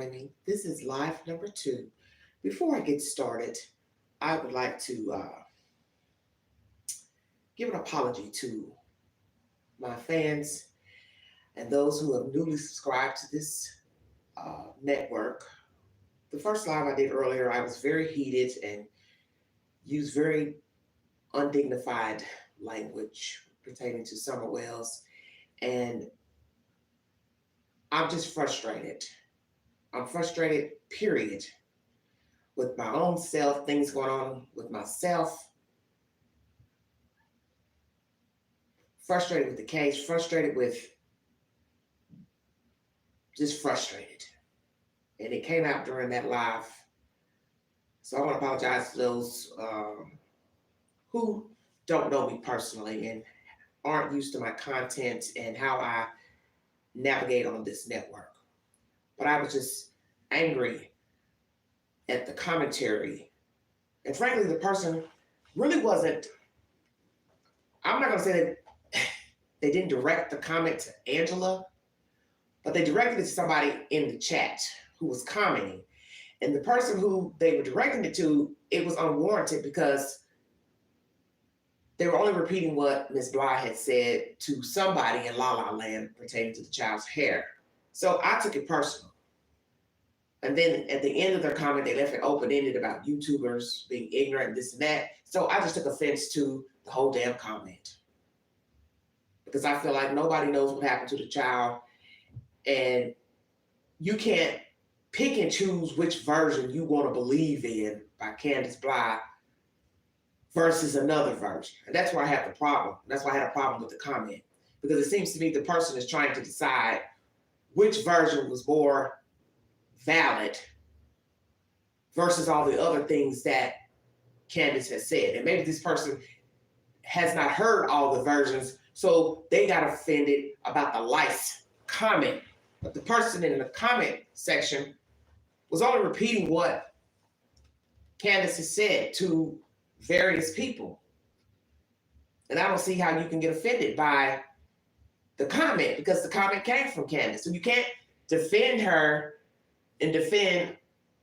Tammy. This is live number 2. Before I get started, I would like to give an apology to my fans and those who have newly subscribed to this network. The first live I did earlier, I was very heated and used very undignified language pertaining to Summer Wells, and I'm just frustrated. I'm frustrated, period, with my own self, things going on with myself, frustrated with the case, frustrated with just frustrated. And it came out during that live. So I want to apologize to those who don't know me personally and aren't used to my content and how I navigate on this network. But I was just angry at the commentary. And frankly, the person really wasn't, I'm not going to say that they didn't direct the comment to Angela, but they directed it to somebody in the chat who was commenting. And the person who they were directing it to, it was unwarranted because they were only repeating what Ms. Bly had said to somebody in La La Land pertaining to the child's hair. So I took it personal. And then at the end of their comment, they left it open-ended about YouTubers being ignorant and this and that. So I just took offense to the whole damn comment. Because I feel like nobody knows what happened to the child. And you can't pick and choose which version you want to believe in by Candace Bly versus another version. And that's where I have the problem. That's why I had a problem with the comment. Because it seems to me the person is trying to decide which version was more valid versus all the other things that Candace has said. And maybe this person has not heard all the versions, so they got offended about the lice comment. But the person in the comment section was only repeating what Candace has said to various people. And I don't see how you can get offended by the comment because the comment came from Candace. So you can't defend her and defend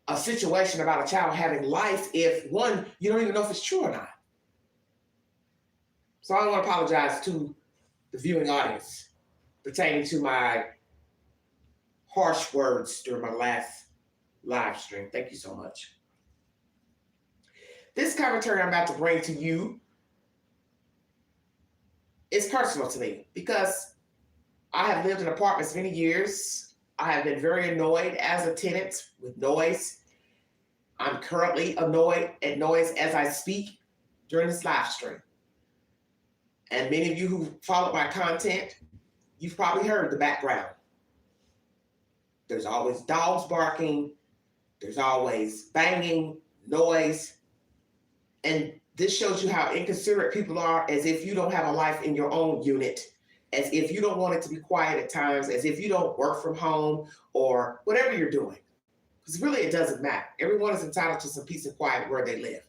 a situation about a child having lice if, one, you don't even know if it's true or not. So I want to apologize to the viewing audience pertaining to my harsh words during my last live stream. Thank you so much. This commentary I'm about to bring to you is personal to me because I have lived in apartments many years. I have been very annoyed as a tenant with noise. I'm currently annoyed at noise as I speak during this live stream. And many of you who follow my content, you've probably heard the background. There's always dogs barking. There's always banging, noise. And this shows you how inconsiderate people are, as if you don't have a life in your own unit, as if you don't want it to be quiet at times, as if you don't work from home or whatever you're doing. Because really it doesn't matter. Everyone is entitled to some peace and quiet where they live.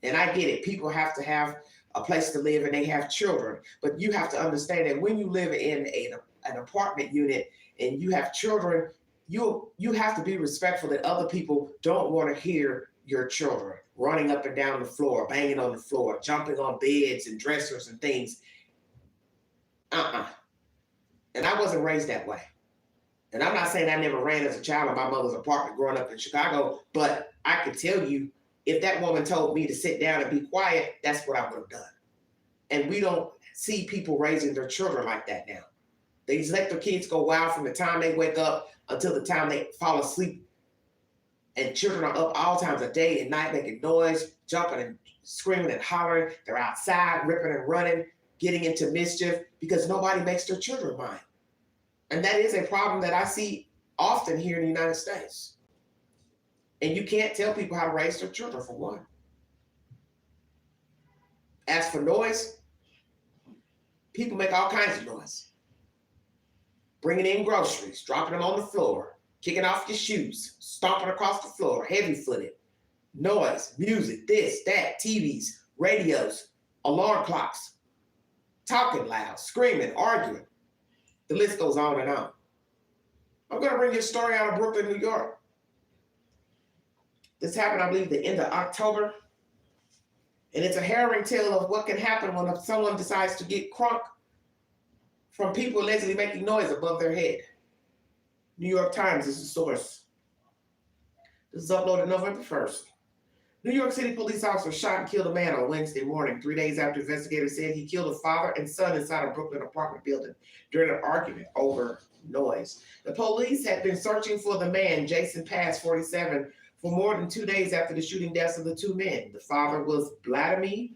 And I get it. People have to have a place to live and they have children. But you have to understand that when you live in an apartment unit and you have children, you have to be respectful that other people don't want to hear your children running up and down the floor, banging on the floor, jumping on beds and dressers and things. And I wasn't raised that way. And I'm not saying I never ran as a child in my mother's apartment growing up in Chicago, but I could tell you, if that woman told me to sit down and be quiet, that's what I would have done. And we don't see people raising their children like that now. They just let their kids go wild from the time they wake up until the time they fall asleep. And children are up all times of day and night making noise, jumping and screaming and hollering. They're outside, ripping and running, getting into mischief because nobody makes their children mind. And that is a problem that I see often here in the United States. And you can't tell people how to raise their children, for one. As for noise, people make all kinds of noise. Bringing in groceries, dropping them on the floor, kicking off your shoes, stomping across the floor, heavy-footed, noise, music, this, that, TVs, radios, alarm clocks, talking loud, screaming, arguing. The list goes on and on. I'm going to bring you a story out of Brooklyn, New York. This happened, I believe, the end of October. And it's a harrowing tale of what can happen when someone decides to get crunk from people allegedly making noise above their head. New York Times is the source. This is uploaded November 1st. New York City police officer shot and killed a man on Wednesday morning, 3 days after investigators said he killed a father and son inside a Brooklyn apartment building during an argument over noise. The police had been searching for the man, Jason Pass, 47, for more than 2 days after the shooting deaths of the two men. The father was Vladimir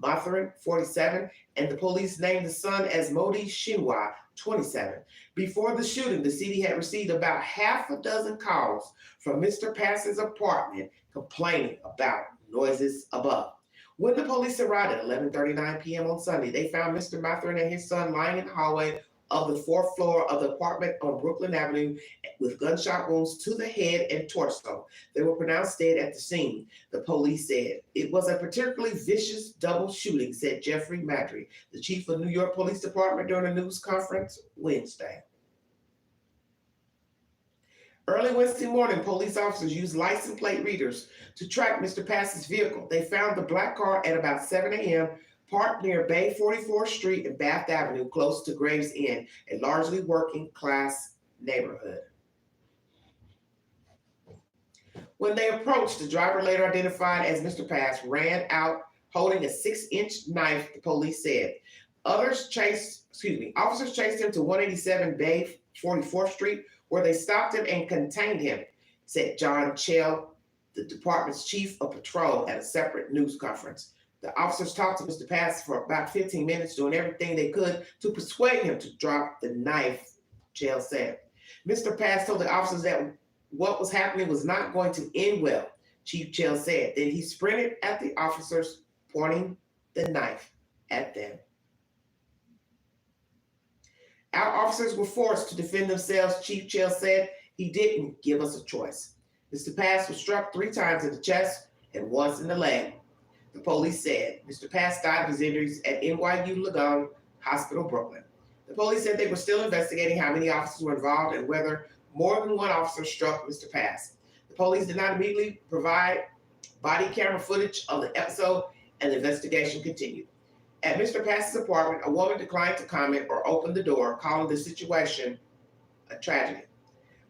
Matherin, 47, and the police named the son as Modi Shinwa, 27. Before the shooting, the city had received about half a dozen calls from Mr. Pass's apartment complaining about noises above. When the police arrived at 11:39 p.m. on Sunday, they found Mr. Matherin and his son lying in the hallway of the fourth floor of the apartment on Brooklyn Avenue with gunshot wounds to the head and torso. They were pronounced dead at the scene, the police said. It was a particularly vicious double shooting, said Jeffrey Madry, the chief of New York Police Department, during a news conference Wednesday. Early Wednesday morning, police officers used license plate readers to track Mr. Pass's vehicle. They found the black car at about 7 a.m., parked near Bay 44th Street and Bath Avenue, close to Graves Inn, a largely working-class neighborhood. When they approached, the driver, later identified as Mr. Pass, ran out holding a 6-inch knife, the police said. Officers chased him to 187 Bay 44th Street, where they stopped him and contained him, said John Chell, the department's chief of patrol, at a separate news conference. The officers talked to Mr. Pass for about 15 minutes, doing everything they could to persuade him to drop the knife, Chell said. Mr. Pass told the officers that what was happening was not going to end well, Chief Chell said. Then he sprinted at the officers, pointing the knife at them. Our officers were forced to defend themselves, Chief Chell said. He didn't give us a choice. Mr. Pass was struck 3 times in the chest and once in the leg, the police said. Mr. Pass died of his injuries at NYU Langone Hospital, Brooklyn. The police said they were still investigating how many officers were involved and whether more than one officer struck Mr. Pass. The police did not immediately provide body camera footage of the episode, and the investigation continued. At Mr. Pass's apartment, a woman declined to comment or open the door, calling the situation a tragedy.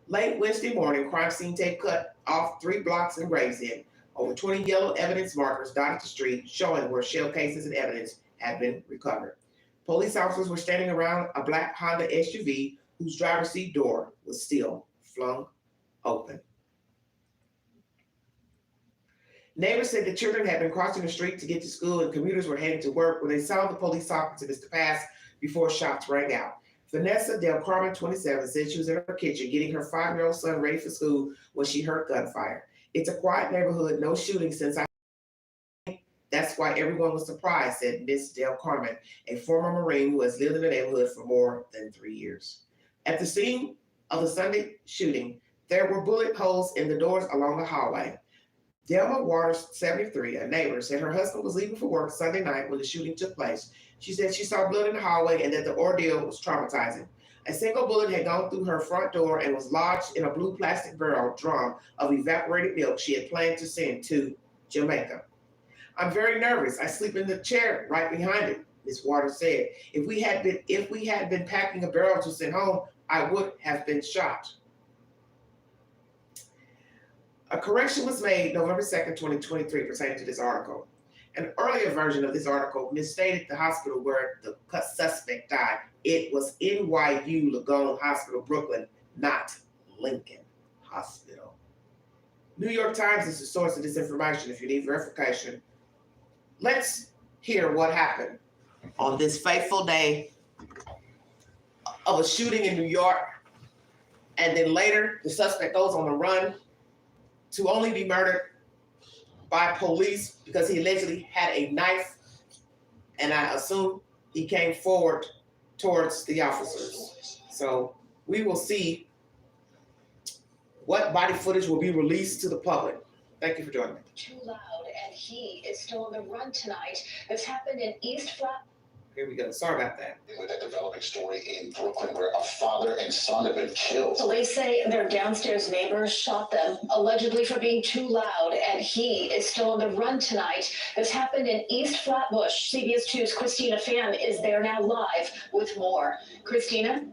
Late Wednesday morning, crime scene tape cut off 3 blocks in Graves Inn. Over 20 yellow evidence markers dotted the street, showing where shell cases and evidence had been recovered. Police officers were standing around a black Honda SUV whose driver's seat door was still flung open. Neighbors said the children had been crossing the street to get to school and commuters were heading to work when they saw the police talking to Mr. Pass before shots rang out. Vanessa Del Carmen, 27, said she was in her kitchen getting her 5-year-old son ready for school when she heard gunfire. It's a quiet neighborhood, no shooting since That's why everyone was surprised, said Miss Del Carmen, a former Marine who has lived in the neighborhood for more than 3 years. At the scene of the Sunday shooting, there were bullet holes in the doors along the hallway. Delma Waters, 73, a neighbor, said her husband was leaving for work Sunday night when the shooting took place. She said she saw blood in the hallway and that the ordeal was traumatizing. A single bullet had gone through her front door and was lodged in a blue plastic barrel drum of evaporated milk she had planned to send to Jamaica. I'm very nervous. I sleep in the chair right behind it, Ms. Waters said. If we had been packing a barrel to send home, I would have been shot. A correction was made November 2nd, 2023, pertaining to this article. An earlier version of this article misstated the hospital where the suspect died. It was NYU Langone Hospital, Brooklyn, not Lincoln Hospital. New York Times is the source of this information if you need verification. Let's hear what happened on this fateful day of a shooting in New York. And then later, the suspect goes on the run to only be murdered by police because he allegedly had a knife, and I assume he came forward towards the officers. So we will see what body footage will be released to the public. Thank you for joining me. Too loud, and he is still on the run tonight. This happened in East Flat. Here we go. Sorry about that. With a developing story in Brooklyn where a father and son have been killed. Police say their downstairs neighbors shot them, allegedly for being too loud, and he is still on the run tonight. This happened in East Flatbush. CBS 2's Christina Pham is there now live with more. Christina?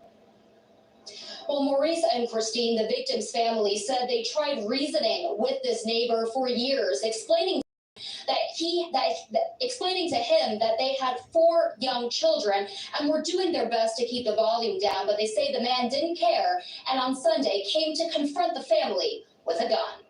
Well, Maurice and Christine, the victim's family, said they tried reasoning with this neighbor for years, explaining to him that they had 4 young children and were doing their best to keep the volume down, but they say the man didn't care and on Sunday came to confront the family with a gun.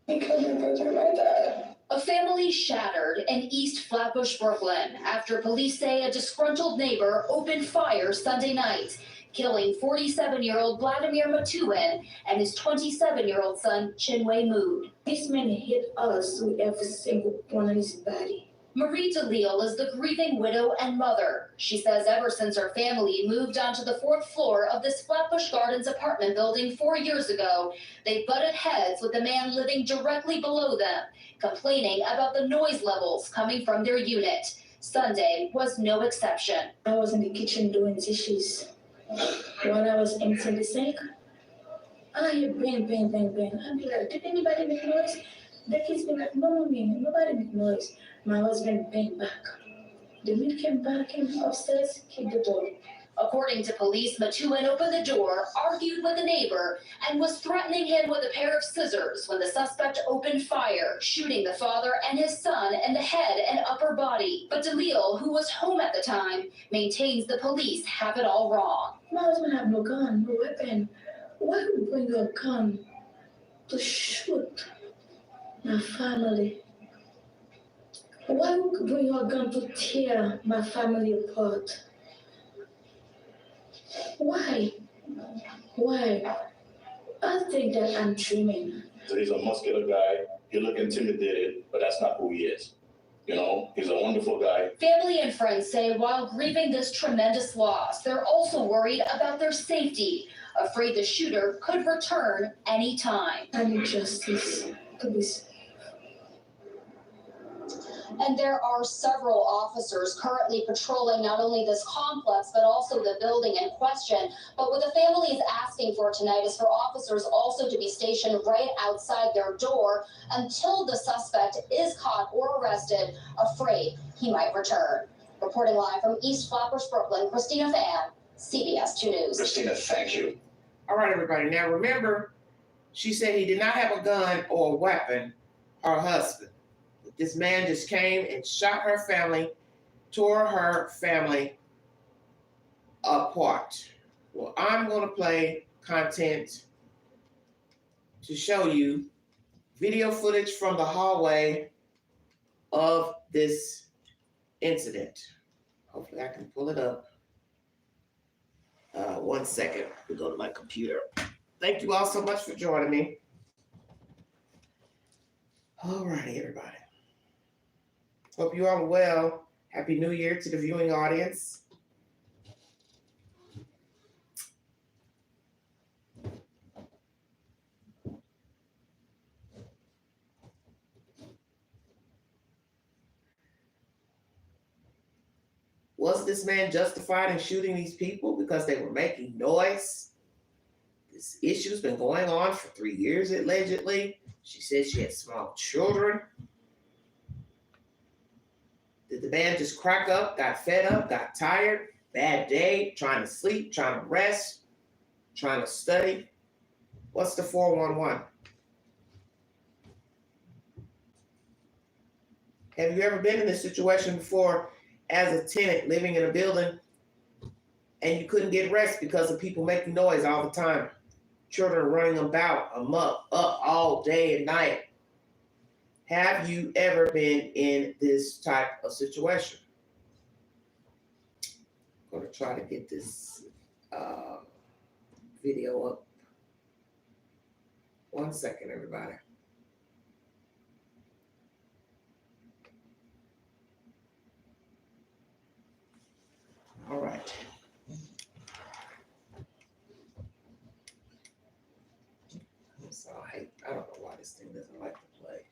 He killed my brother, my dad. A family shattered in East Flatbush, Brooklyn, after police say a disgruntled neighbor opened fire Sunday night, killing 47-year-old Vladimir Matuin and his 27-year-old son, Chinwe Mood. This man hit us with every single one on his body. Marie DeLille is the grieving widow and mother. She says ever since her family moved onto the 4th floor of this Flatbush Gardens apartment building 4 years ago, they butted heads with the man living directly below them, complaining about the noise levels coming from their unit. Sunday was no exception. I was in the kitchen doing dishes. While I was emptying the sink, I hear bang, bang, bang, bang. I'd be like, did anybody make noise? The kids be like, no, mommy, nobody make noise. My husband bang back. The man came back, came upstairs, kicked the door. According to police, Matuin opened the door, argued with the neighbor, and was threatening him with a pair of scissors when the suspect opened fire, shooting the father and his son in the head and upper body. But DeLille, who was home at the time, maintains the police have it all wrong. My husband have no gun, no weapon. Why would you bring a gun to shoot my family? Why would you bring your gun to tear my family apart? Why? Why? I think that I'm dreaming. So he's a muscular guy. He look intimidated, but that's not who he is. You know, he's a wonderful guy. Family and friends say while grieving this tremendous loss, they're also worried about their safety, afraid the shooter could return anytime. I need justice, please. And there are several officers currently patrolling not only this complex, but also the building in question. But what the family is asking for tonight is for officers also to be stationed right outside their door until the suspect is caught or arrested, afraid he might return. Reporting live from East Flatbush, Brooklyn, Christina Pham, CBS 2 News. Christina, thank you. All right, everybody. Now remember, she said he did not have a gun or a weapon, her husband. This man just came and shot her family, tore her family apart. Well, I'm going to play content to show you video footage from the hallway of this incident. Hopefully I can pull it up. 1 second. We go to my computer. Thank you all so much for joining me. All righty, everybody. Hope you all are well. Happy New Year to the viewing audience. Was this man justified in shooting these people because they were making noise? This issue's been going on for 3 years, allegedly. She said she had small children. Did the man just crack up, got fed up, got tired, bad day, trying to sleep, trying to rest, trying to study? What's the 411? Have you ever been in this situation before as a tenant living in a building and you couldn't get rest because of people making noise all the time? Children running about, up all day and night. Have you ever been in this type of situation? I'm going to try to get this video up. 1 second, everybody. All right. So I don't know why this thing doesn't like to play.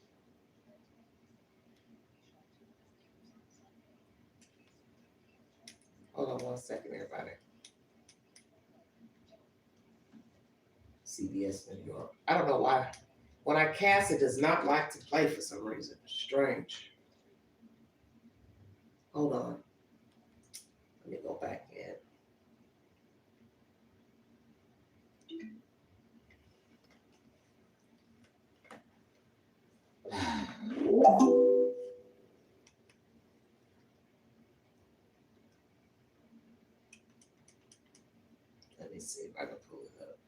Hold on 1 second, everybody. CBS New York. I don't know why. When I cast, it does not like to play for some reason. Strange. Hold on. Let me go back in. Let me see if I can pull it up.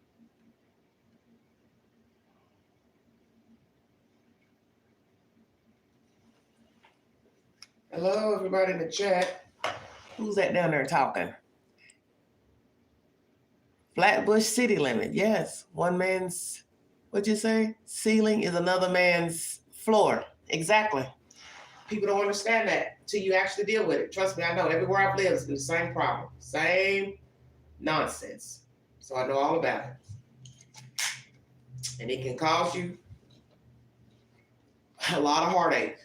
Hello, everybody in the chat. Who's that down there talking? Flatbush city limit. Yes, one man's, what'd you say? Ceiling is another man's floor. Exactly. People don't understand that until you actually deal with it. Trust me, I know. Everywhere I've lived, it's been the same problem. Same nonsense. So I know all about it. And it can cause you a lot of heartache.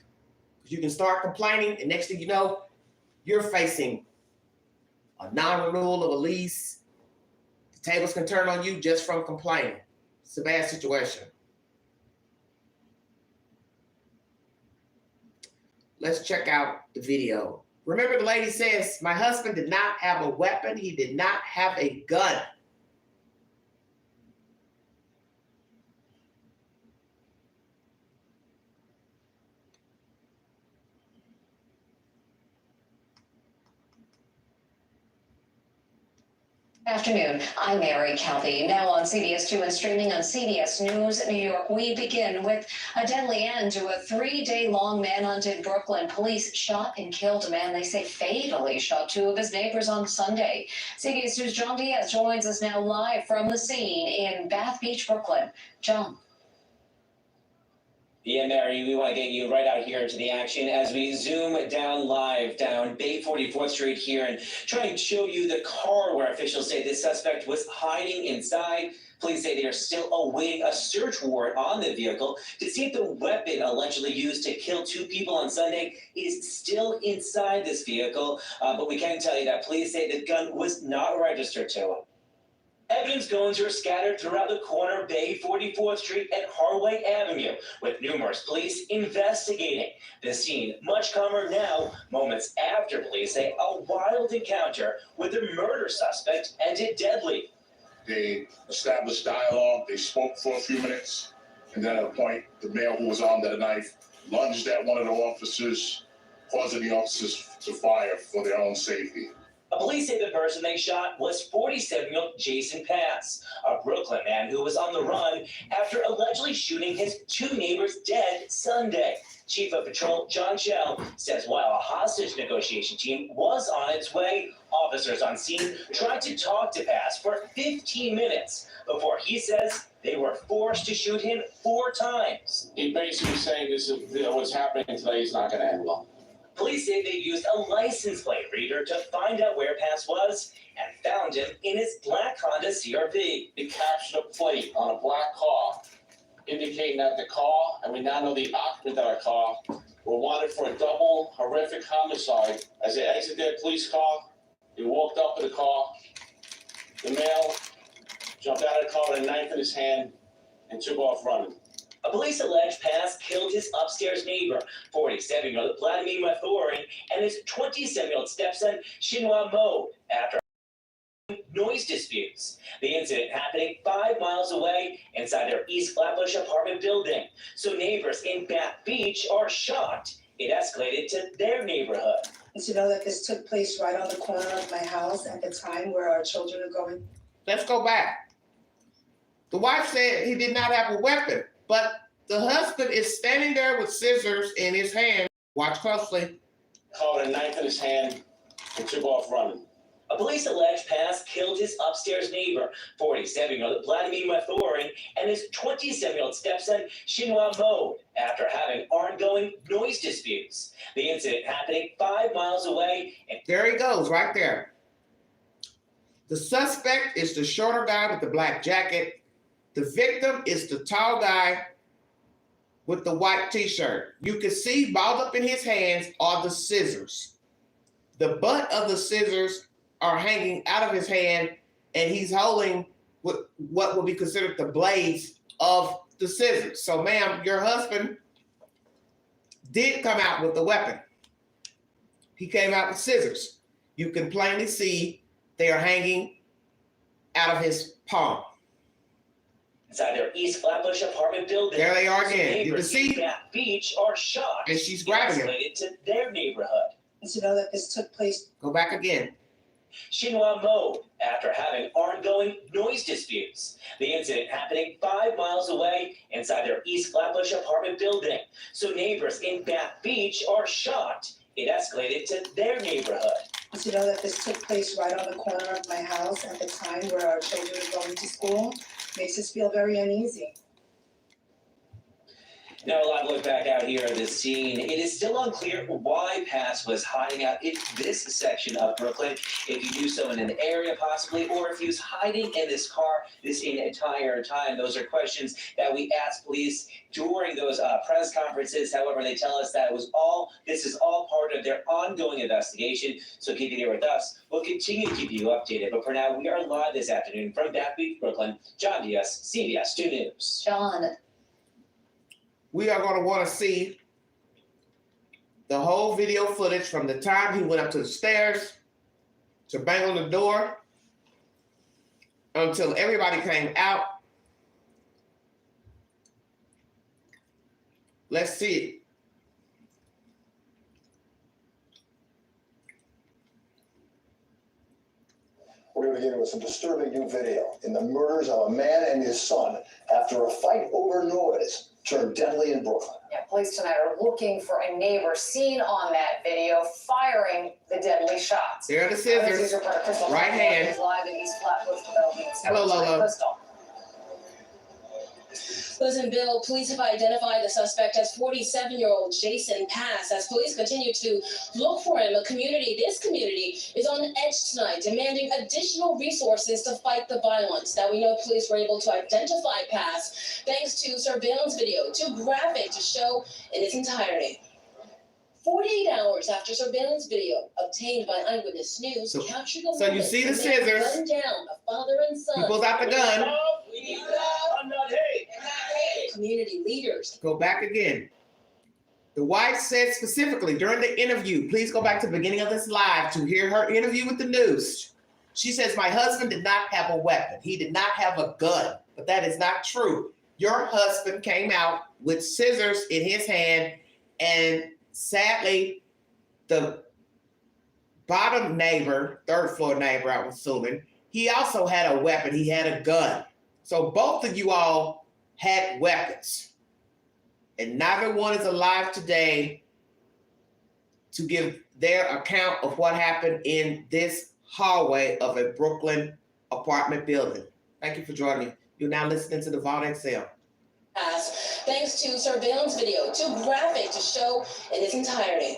You can start complaining, and next thing you know, you're facing a non-renewal of a lease. The tables can turn on you just from complaining. It's a bad situation. Let's check out the video. Remember, the lady says, my husband did not have a weapon. He did not have a gun. Afternoon, I'm Mary Calvi. Now on CBS 2 and streaming on CBS News New York, we begin with a deadly end to a 3-day-long manhunt in Brooklyn. Police shot and killed a man they say fatally shot 2 of his neighbors on Sunday. CBS News' John Diaz joins us now live from the scene in Bath Beach, Brooklyn. John. Yeah, Mary, we want to get you right out here into the action as we zoom down live down Bay 44th Street here and try and show you the car where officials say the suspect was hiding inside. Police say they are still awaiting a search warrant on the vehicle to see if the weapon allegedly used to kill 2 people on Sunday is still inside this vehicle. But we can tell you that police say the gun was not registered to him. Evidence cones are scattered throughout the corner of Bay 44th Street and Harway Avenue, with numerous police investigating. The scene much calmer now, moments after police say a wild encounter with a murder suspect ended deadly. They established dialogue, they spoke for a few minutes, and then at a point, the male who was armed at a knife lunged at one of the officers, causing the officers to fire for their own safety. Police say the person they shot was 47-year-old Jason Pass, a Brooklyn man who was on the run after allegedly shooting his 2 neighbors dead Sunday. Chief of Patrol John Shell says while a hostage negotiation team was on its way, officers on scene tried to talk to Pass for 15 minutes before he says they were forced to shoot him 4 times. He basically saying this is what's happening today is not going to end well. Police say they used a license plate reader to find out where Pass was and found him in his black Honda CR-V. They captured a plate on a black car indicating that the car, and we now know the occupant of the car, were wanted for a double horrific homicide. As they exited their police car, they walked up to the car. The male jumped out of the car with a knife in his hand and took off running. A police allege Pass killed his upstairs neighbor, 47-year-old Vladimir Mathorin, and his 27-year-old stepson, Shinhwa Mo, after noise disputes. The incident happening 5 miles away inside their East Flatbush apartment building. So neighbors in Bath Beach are shocked it escalated to their neighborhood. To know that this took place right on the corner of my house at the time where our children are going. Let's go back. The wife said he did not have a weapon, but the husband is standing there with scissors in his hand. Watch closely. Caught with a knife in his hand and took off running. A police allege Pass killed his upstairs neighbor, 47-year-old Vladimir Mathorin, and his 27-year-old stepson, Shinhwa Mo, after having ongoing noise disputes. The incident happening 5 miles away. There he goes, right there. The suspect is the shorter guy with the black jacket. The victim is the tall guy with the white t-shirt. You can see balled up in his hands are the scissors. The butt of the scissors are hanging out of his hand, and he's holding what would be considered the blades of the scissors. So, ma'am, your husband did come out with a weapon. He came out with scissors. You can plainly see they are hanging out of his palm. Inside their East Flatbush apartment building. There they are Some again. You can neighbors see, in Bath Beach are shocked. and she's grabbing him. Escalated to their neighborhood. To know that this took place. Go back again. Shinhua mowed after having ongoing noise disputes. The incident happening 5 miles away inside their East Flatbush apartment building. So neighbors in Bath Beach are shocked. It escalated to their neighborhood. To know that this took place right on the corner of my house at the time where our children were going to school makes us feel very uneasy. Now, a live look back out here at this scene. It is still unclear why Pass was hiding out in this section of Brooklyn. If you do so in an area possibly, or if he was hiding in this car this entire time. Those are questions that we asked police during those press conferences. However, they tell us that this is all part of their ongoing investigation. So keep it here with us. We'll continue to keep you updated. But for now, we are live this afternoon from Bath Beach, Brooklyn. John Diaz, CBS 2 News. John. We are going to want to see the whole video footage from the time he went up to the stairs to bang on the door until everybody came out. Let's see it. We're going to begin with some disturbing new video in the murders of a man and his son after a fight over noise turned deadly in Brooklyn. Yeah, police tonight are looking for a neighbor seen on that video firing the deadly shots. There are the scissors. Right hand. Is live in East Flatbush Development. Hello, Lolo. Crystal. Listen, Bill, police have identified the suspect as 47-year-old Jason Pass. As police continue to look for him, this community is on edge tonight, demanding additional resources to fight the violence. Now, we know police were able to identify Pass thanks to surveillance video, too graphic to show in its entirety. 48 hours after surveillance video obtained by Eyewitness News captured the So you see the scissors. gunned down a father and son. He pulls out the gun. I'm not hate. Community leaders. Go back again. The wife said specifically during the interview, please go back to the beginning of this live to hear her interview with the news. She says, my husband did not have a weapon. He did not have a gun, but that is not true. Your husband came out with scissors in his hand, and sadly, the bottom neighbor, third floor neighbor, I'm assuming, he also had a weapon. He had a gun. So both of you all had weapons, and neither one is alive today to give their account of what happened in this hallway of a Brooklyn apartment building. Thank you for joining me. You're now listening to the Vault XL. Thanks to surveillance video, too graphic to show in its entirety.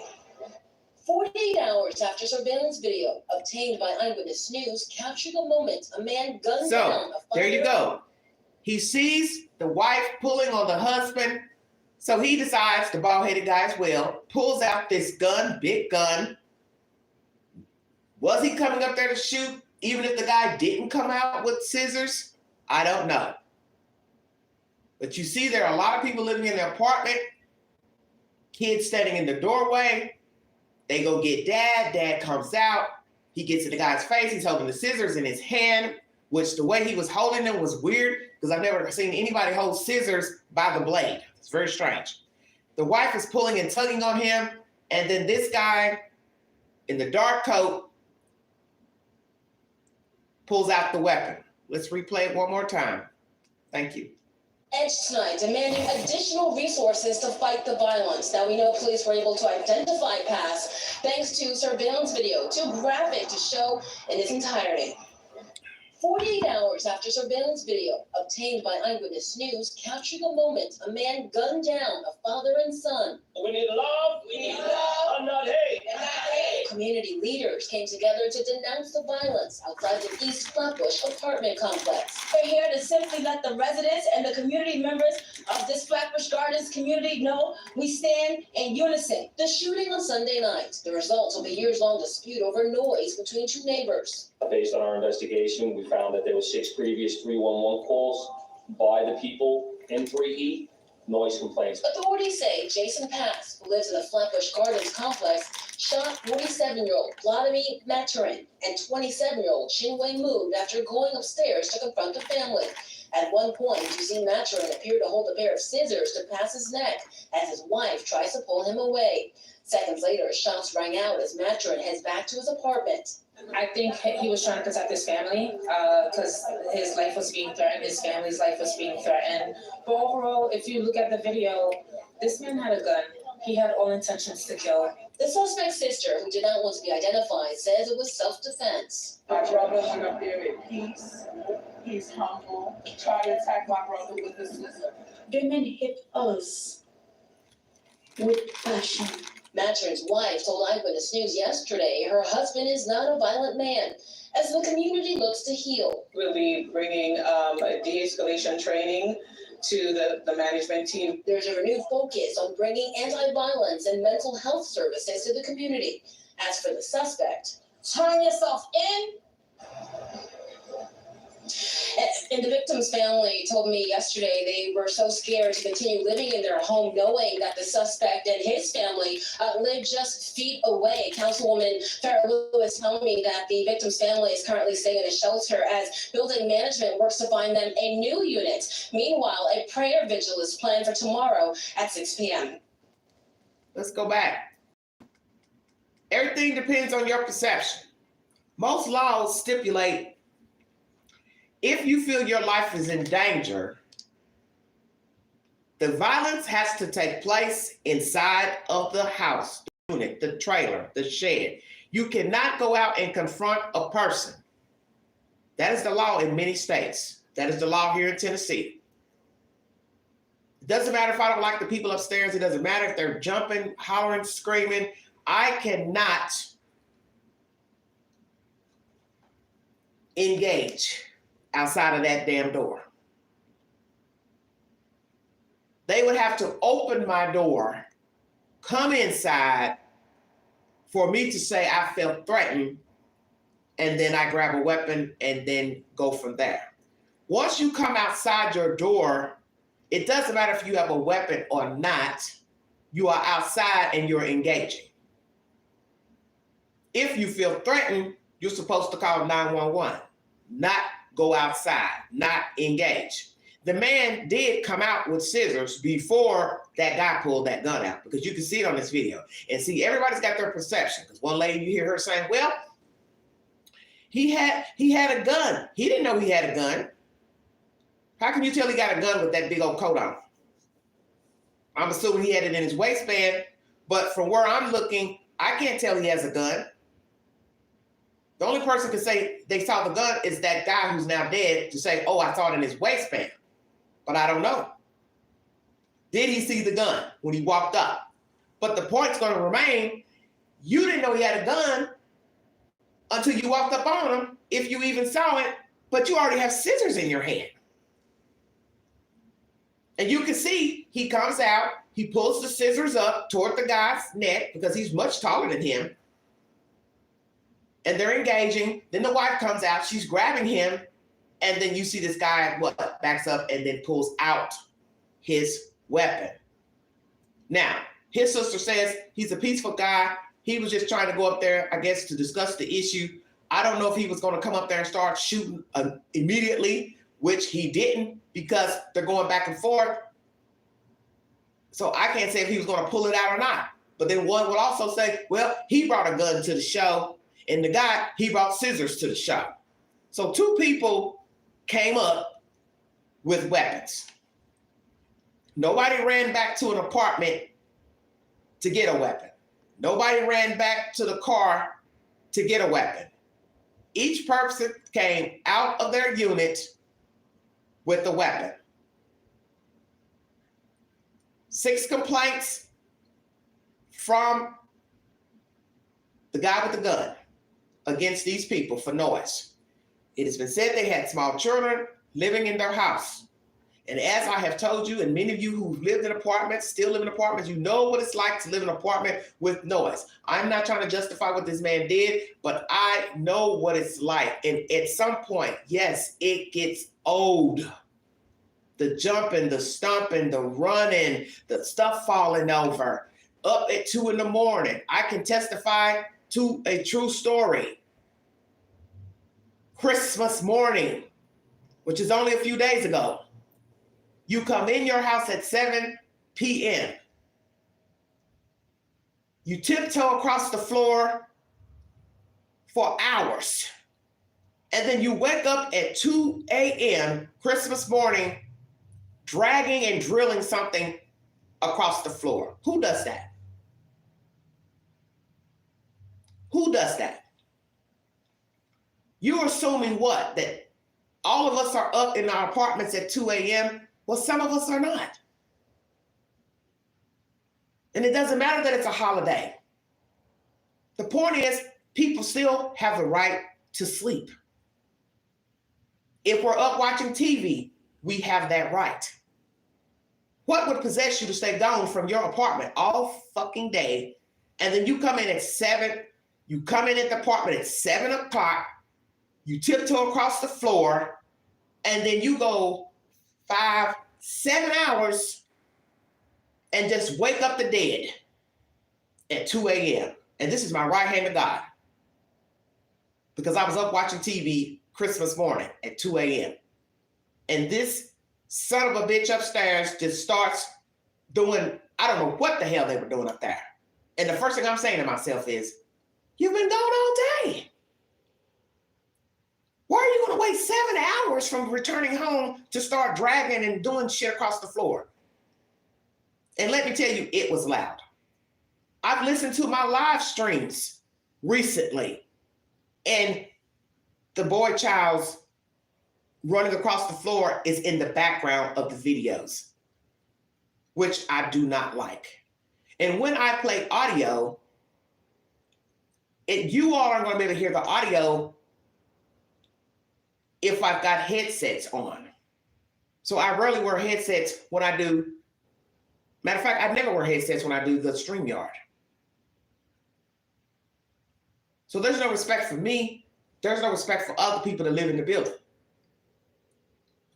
48 hours after surveillance video obtained by Eyewitness News captured the moment a man gunned down a father. There you go. He sees the wife pulling on the husband, so he decides, the bald-headed guy as well, pulls out this gun, big gun. Was he coming up there to shoot, even if the guy didn't come out with scissors? I don't know. But you see there are a lot of people living in their apartment, kids standing in the doorway. They go get dad. Dad comes out. He gets in the guy's face. He's holding the scissors in his hand, which the way he was holding them was weird because I've never seen anybody hold scissors by the blade. It's very strange. The wife is pulling and tugging on him, and then this guy in the dark coat pulls out the weapon. Let's replay it one more time. Thank you. Edge tonight, demanding additional resources to fight the violence. Now, we know police were able to identify Pass thanks to surveillance video, too graphic to show in its entirety. 48 hours after surveillance video obtained by Eyewitness News captured the moment a man gunned down a father and son. We need love. We need love. I'm not hate. Community leaders came together to denounce the violence outside the East Flatbush apartment complex. We're here to simply let the residents and the community members of this Flatbush Garden artist community know we stand in unison. The shooting on Sunday night, the result of a years-long dispute over noise between two neighbors. Based on our investigation, we found that there were 6 previous 311 calls by the people in 3E, noise complaints. Authorities say Jason Pass, who lives in the Flatbush Gardens complex, shot 47-year-old Vladimir Maturin and 27-year-old Chinwei moved after going upstairs to confront the family. At one point, Eugene Maturin appeared to hold a pair of scissors to Pass's neck as his wife tries to pull him away. Seconds later, shots rang out as Maturin heads back to his apartment. I think he was trying to protect his family because his life was being threatened, his family's life was being threatened. But overall, if you look at the video, this man had a gun. He had all intentions to kill. The suspect's sister, who did not want to be identified, says it was self-defense. My brother went up there in peace. He's humble. Tried to attack my brother with his scissors. The men hit us with passion. Maturin's wife told Eyewitness News yesterday her husband is not a violent man, as the community looks to heal. We'll be bringing a de-escalation training to the management team. There's a renewed focus on bringing anti-violence and mental health services to the community. As for the suspect, Turn yourself in. and the victim's family told me yesterday they were so scared to continue living in their home knowing that the suspect and his family lived just feet away. Councilwoman Farrah Lewis told me that the victim's family is currently staying in a shelter as building management works to find them a new unit. Meanwhile, a prayer vigil is planned for tomorrow at 6 p.m. Let's go back. Everything depends on your perception. Most laws stipulate if you feel your life is in danger, the violence has to take place inside of the house, the unit, the trailer, the shed. You cannot go out and confront a person. That is the law in many states. That is the law here in Tennessee. It doesn't matter if I don't like the people upstairs. It doesn't matter if they're jumping, hollering, screaming. I cannot engage outside of that damn door. They would have to open my door, come inside for me to say I felt threatened, and then I grab a weapon and then go from there. Once you come outside your door, it doesn't matter if you have a weapon or not, you are outside and you're engaging. If you feel threatened, you're supposed to call 911, not go outside, not engage. The man did come out with scissors before that guy pulled that gun out, because you can see it on this video. And see, everybody's got their perception. Because one lady, you hear her saying, well, he had a gun. He didn't know he had a gun. How can you tell he got a gun with that big old coat on? I'm assuming he had it in his waistband, but from where I'm looking, I can't tell he has a gun. The only person can say they saw the gun is that guy who's now dead to say, oh, I saw it in his waistband. But I don't know. Did he see the gun when he walked up? But the point's going to remain, you didn't know he had a gun until you walked up on him, if you even saw it, but you already have scissors in your hand. And you can see he comes out, he pulls the scissors up toward the guy's neck because he's much taller than him. And they're engaging. Then the wife comes out, she's grabbing him. And then you see this guy, backs up and then pulls out his weapon. Now, his sister says he's a peaceful guy. He was just trying to go up there, I guess, to discuss the issue. I don't know if he was going to come up there and start shooting immediately, which he didn't, because they're going back and forth. So I can't say if he was going to pull it out or not. But then one would also say, well, he brought a gun to the show. And the guy, he brought scissors to the show. So two people came up with weapons. Nobody ran back to an apartment to get a weapon. Nobody ran back to the car to get a weapon. Each person came out of their unit with a weapon. 6 complaints from the guy with the gun against these people for noise. It has been said they had small children living in their house. And as I have told you, and many of you who've lived in apartments, still live in apartments, you know what it's like to live in an apartment with noise. I'm not trying to justify what this man did, but I know what it's like. And at some point, yes, it gets old. The jumping, the stomping, the running, the stuff falling over, up at 2 a.m. I can testify to a true story. Christmas morning, which is only a few days ago. You come in your house at 7 p.m. You tiptoe across the floor for hours. And then you wake up at 2 a.m. Christmas morning, dragging and drilling something across the floor. Who does that? Who does that? You're assuming what? That all of us are up in our apartments at 2 a.m.? Well, some of us are not. And it doesn't matter that it's a holiday. The point is, people still have the right to sleep. If we're up watching TV, we have that right. What would possess you to stay gone from your apartment all fucking day, and then you come in at 7, you come in at the apartment at 7 o'clock, you tiptoe across the floor, and then you go 5, 7 hours and just wake up the dead at 2 a.m. And this is my right hand to God, because I was up watching TV Christmas morning at 2 a.m. And this son of a bitch upstairs just starts doing, I don't know what the hell they were doing up there. And the first thing I'm saying to myself is, you've been gone all day. Why are you going to wait 7 hours from returning home to start dragging and doing shit across the floor? And let me tell you, it was loud. I've listened to my live streams recently, and the boy child's running across the floor is in the background of the videos, which I do not like. And when I play audio, you all aren't going to be able to hear the audio if I've got headsets on. So I rarely wear headsets when I do. Matter of fact, I never wear headsets when I do the StreamYard. So there's no respect for me. There's no respect for other people that live in the building.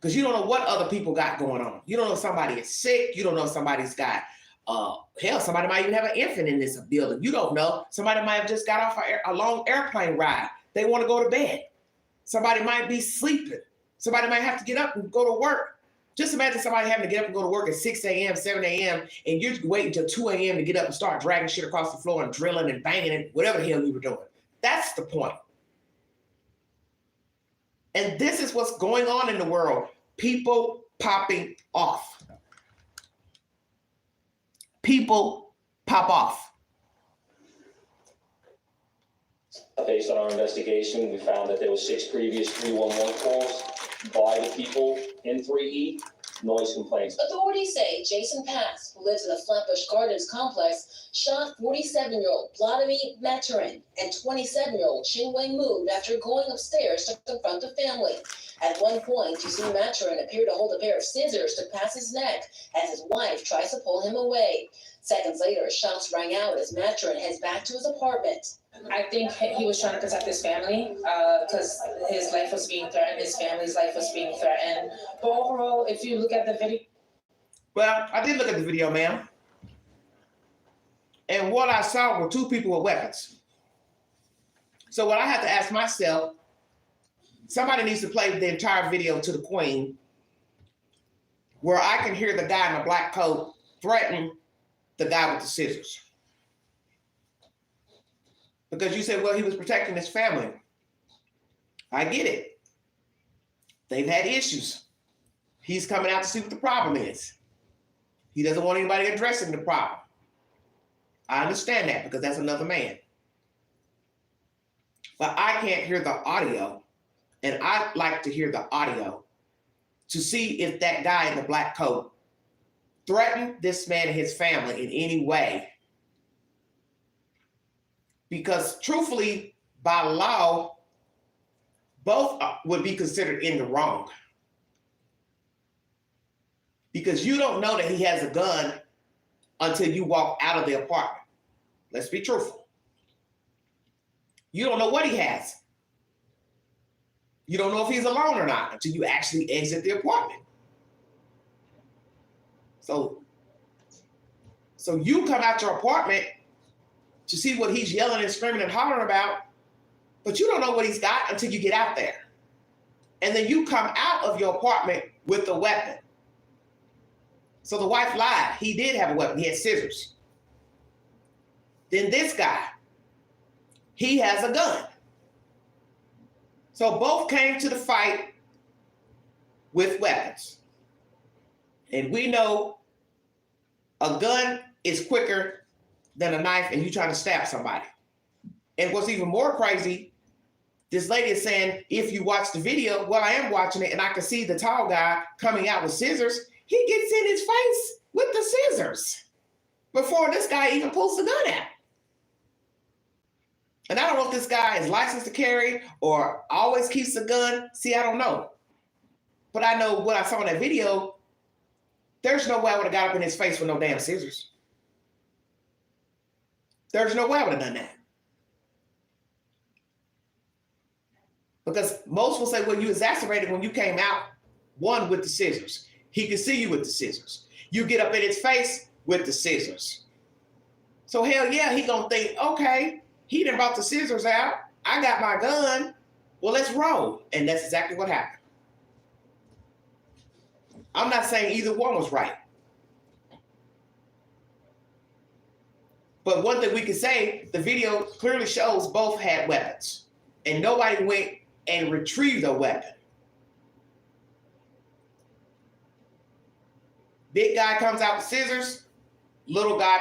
Because you don't know what other people got going on. You don't know if somebody is sick. You don't know if somebody's got, hell, somebody might even have an infant in this building. You don't know. Somebody might have just got off a long airplane ride. They want to go to bed. Somebody might be sleeping. Somebody might have to get up and go to work. Just imagine somebody having to get up and go to work at 6 a.m., 7 a.m., and you're waiting until 2 a.m. to get up and start dragging shit across the floor and drilling and banging and whatever the hell you were doing. That's the point. And this is what's going on in the world. People popping off. People pop off. Based on our investigation, we found that there were 6 previous 311 calls by the people in 3E, noise complaints. Authorities say Jason Pass, who lives in the Flatbush Gardens complex, shot 47-year-old Vladimir Maturin and 27-year-old Chinwei Moon after going upstairs to confront the family. At one point, you see Maturin appear to hold a pair of scissors to Pass's neck as his wife tries to pull him away. Seconds later, shots rang out as Maturin heads back to his apartment. I think he was trying to protect his family because his life was being threatened, his family's life was being threatened. But overall, if you look at the video. Well, I did look at the video, ma'am. And what I saw were 2 people with weapons. So what I have to ask myself, somebody needs to play the entire video to the Queen where I can hear the guy in the black coat threaten the guy with the scissors. Because you said, well, he was protecting his family. I get it. They've had issues. He's coming out to see what the problem is. He doesn't want anybody addressing the problem. I understand that because that's another man. But I can't hear the audio, and I'd like to hear the audio to see if that guy in the black coat threatened this man and his family in any way. Because truthfully, by law, both would be considered in the wrong. because you don't know that he has a gun until you walk out of the apartment. Let's be truthful. You don't know what he has. You don't know if he's alone or not until you actually exit the apartment. So you come out your apartment to see what he's yelling and screaming and hollering about, but you don't know what he's got until you get out there. And then you come out of your apartment with a weapon. So the wife lied. He did have a weapon. He had scissors. Then this guy, he has a gun. So both came to the fight with weapons. And we know a gun is quicker than a knife and you trying to stab somebody. And what's even more crazy, this lady is saying, if you watch the video, well, I am watching it and I can see the tall guy coming out with scissors. He gets in his face with the scissors before this guy even pulls the gun out. And I don't know if this guy is licensed to carry or always keeps a gun. See, I don't know. But I know what I saw in that video, there's no way I would have got up in his face with no damn scissors. There's no way I would have done that. Because most will say, well, you exacerbated when you came out, one, with the scissors. He could see you with the scissors. You get up in his face with the scissors. So hell yeah, he gonna think, okay, he done brought the scissors out. I got my gun. Well, let's roll. And that's exactly what happened. I'm not saying either one was right. But one thing we can say, the video clearly shows both had weapons. And nobody went and retrieved a weapon. Big guy comes out with scissors. Little guy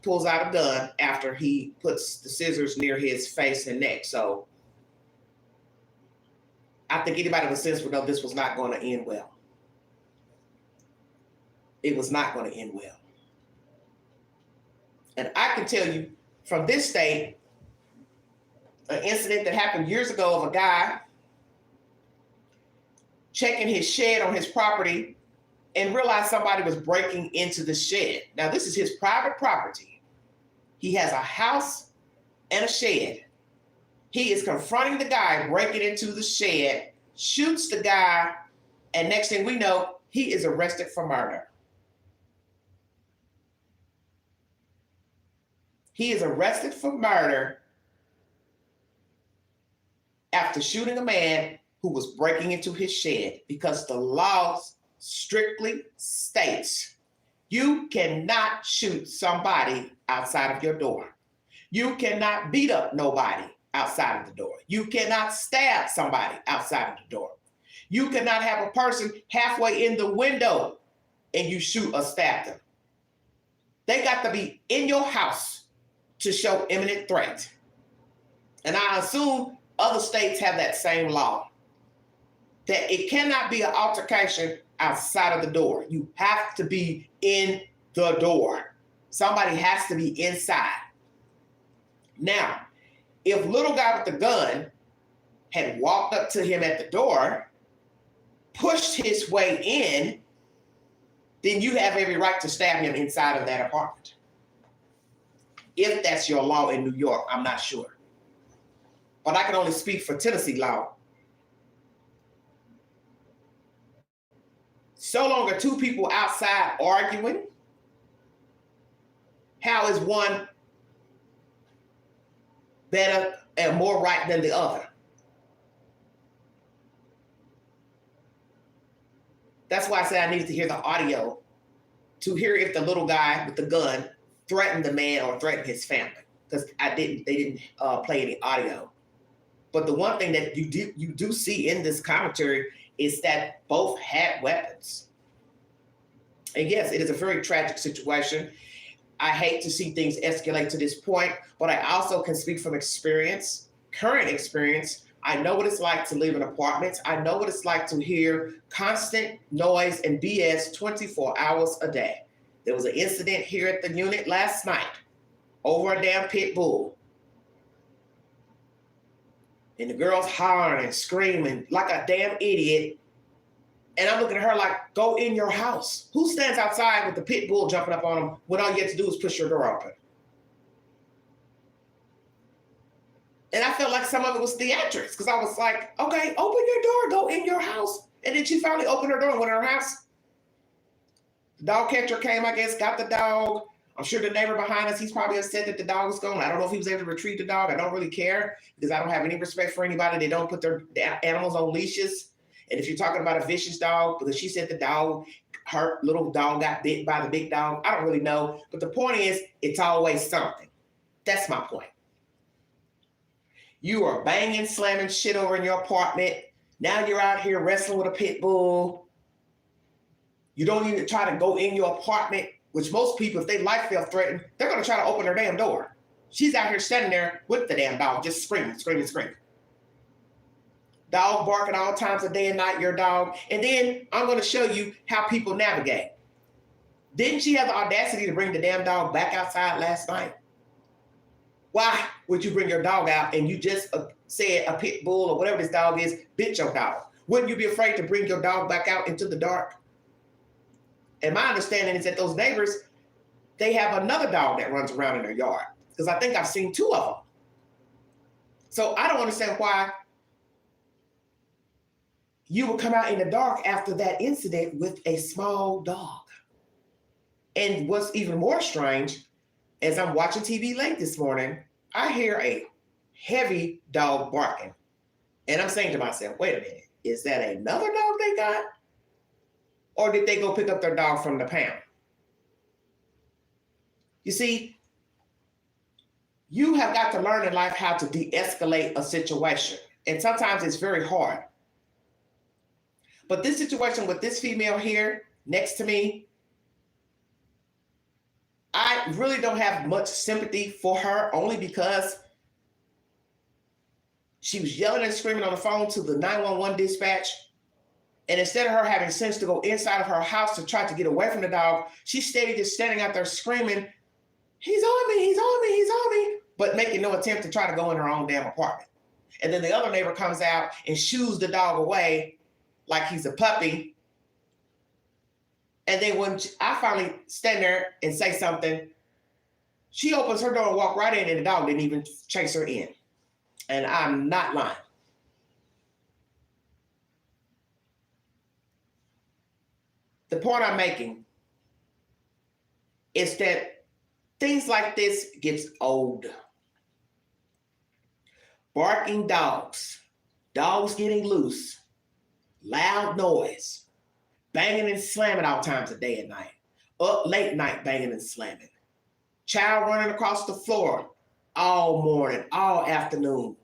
pulls out a gun after he puts the scissors near his face and neck. So I think anybody with sense would know this was not going to end well. It was not going to end well. And I can tell you from this state, an incident that happened years ago of a guy checking his shed on his property and realized somebody was breaking into the shed. Now, this is his private property. He has a house and a shed. He is confronting the guy breaking into the shed, shoots the guy, and next thing we know, he is arrested for murder. He is arrested for murder after shooting a man who was breaking into his shed, because the law strictly states you cannot shoot somebody outside of your door. You cannot beat up nobody outside of the door. You cannot stab somebody outside of the door. You cannot have a person halfway in the window and you shoot or stab them. They got to be in your house to show imminent threat. And I assume other states have that same law, that it cannot be an altercation outside of the door. You have to be in the door. Somebody has to be inside. Now, if little guy with the gun had walked up to him at the door, pushed his way in, then you have every right to stab him inside of that apartment. If that's your law in New York, I'm not sure. But I can only speak for Tennessee law. So long as two people outside arguing, how is one better and more right than the other? That's why I said I needed to hear the audio to hear if the little guy with the gun threatened the man or threatened his family, because they didn't play any audio. But the one thing that you do see in this commentary is that both had weapons. And yes, it is a very tragic situation. I hate to see things escalate to this point, but I also can speak from experience, current experience. I know what it's like to live in apartments. I know what it's like to hear constant noise and BS 24 hours a day. There was an incident here at the unit last night over a damn pit bull. And the girls hollering and screaming like a damn idiot And I'm looking at her like, go in your house. Who stands outside with the pit bull jumping up on them when all you have to do is push your door open? And I felt like some of it was theatrics because I was like, okay, open your door, go in your house. And then she finally opened her door and went in her house. The dog catcher came, I guess, got the dog. I'm sure the neighbor behind us, he's probably upset that the dog was gone. I don't know if he was able to retrieve the dog. I don't really care because I don't have any respect for anybody. They don't put their animals on leashes. And if you're talking about a vicious dog, because she said the dog, her little dog got bit by the big dog, I don't really know. But the point is, it's always something. That's my point. You are banging, slamming shit over in your apartment. Now you're out here wrestling with a pit bull. You don't even try to go in your apartment, which most people, if their life felt threatened, they're going to try to open their damn door. She's out here standing there with the damn dog, just screaming, screaming, screaming. Dog barking all times of day and night, your dog. And then I'm going to show you how people navigate. Didn't she have the audacity to bring the damn dog back outside last night? Why would you bring your dog out and you just said a pit bull or whatever this dog is, bit your dog? Wouldn't you be afraid to bring your dog back out into the dark? And my understanding is that those neighbors, they have another dog that runs around in their yard. Because I think I've seen 2 of them. So I don't understand why you would come out in the dark after that incident with a small dog. And what's even more strange, as I'm watching TV late this morning, I hear a heavy dog barking. And I'm saying to myself, wait a minute, is that another dog they got? Or did they go pick up their dog from the pound? You see, you have got to learn in life how to de-escalate a situation. And sometimes it's very hard. But this situation with this female here next to me, I really don't have much sympathy for her, only because she was yelling and screaming on the phone to the 911 dispatch. And instead of her having sense to go inside of her house to try to get away from the dog, she's steady just standing out there screaming, he's on me, he's on me, he's on me, but making no attempt to try to go in her own damn apartment. And then the other neighbor comes out and shoos the dog away like he's a puppy. And then when I finally stand there and say something, she opens her door and walks right in, and the dog didn't even chase her in. And I'm not lying. The point I'm making is that things like this gets old. Barking dogs, dogs getting loose, loud noise, banging and slamming all times of day and night, up late night banging and slamming, child running across the floor all morning, all afternoon,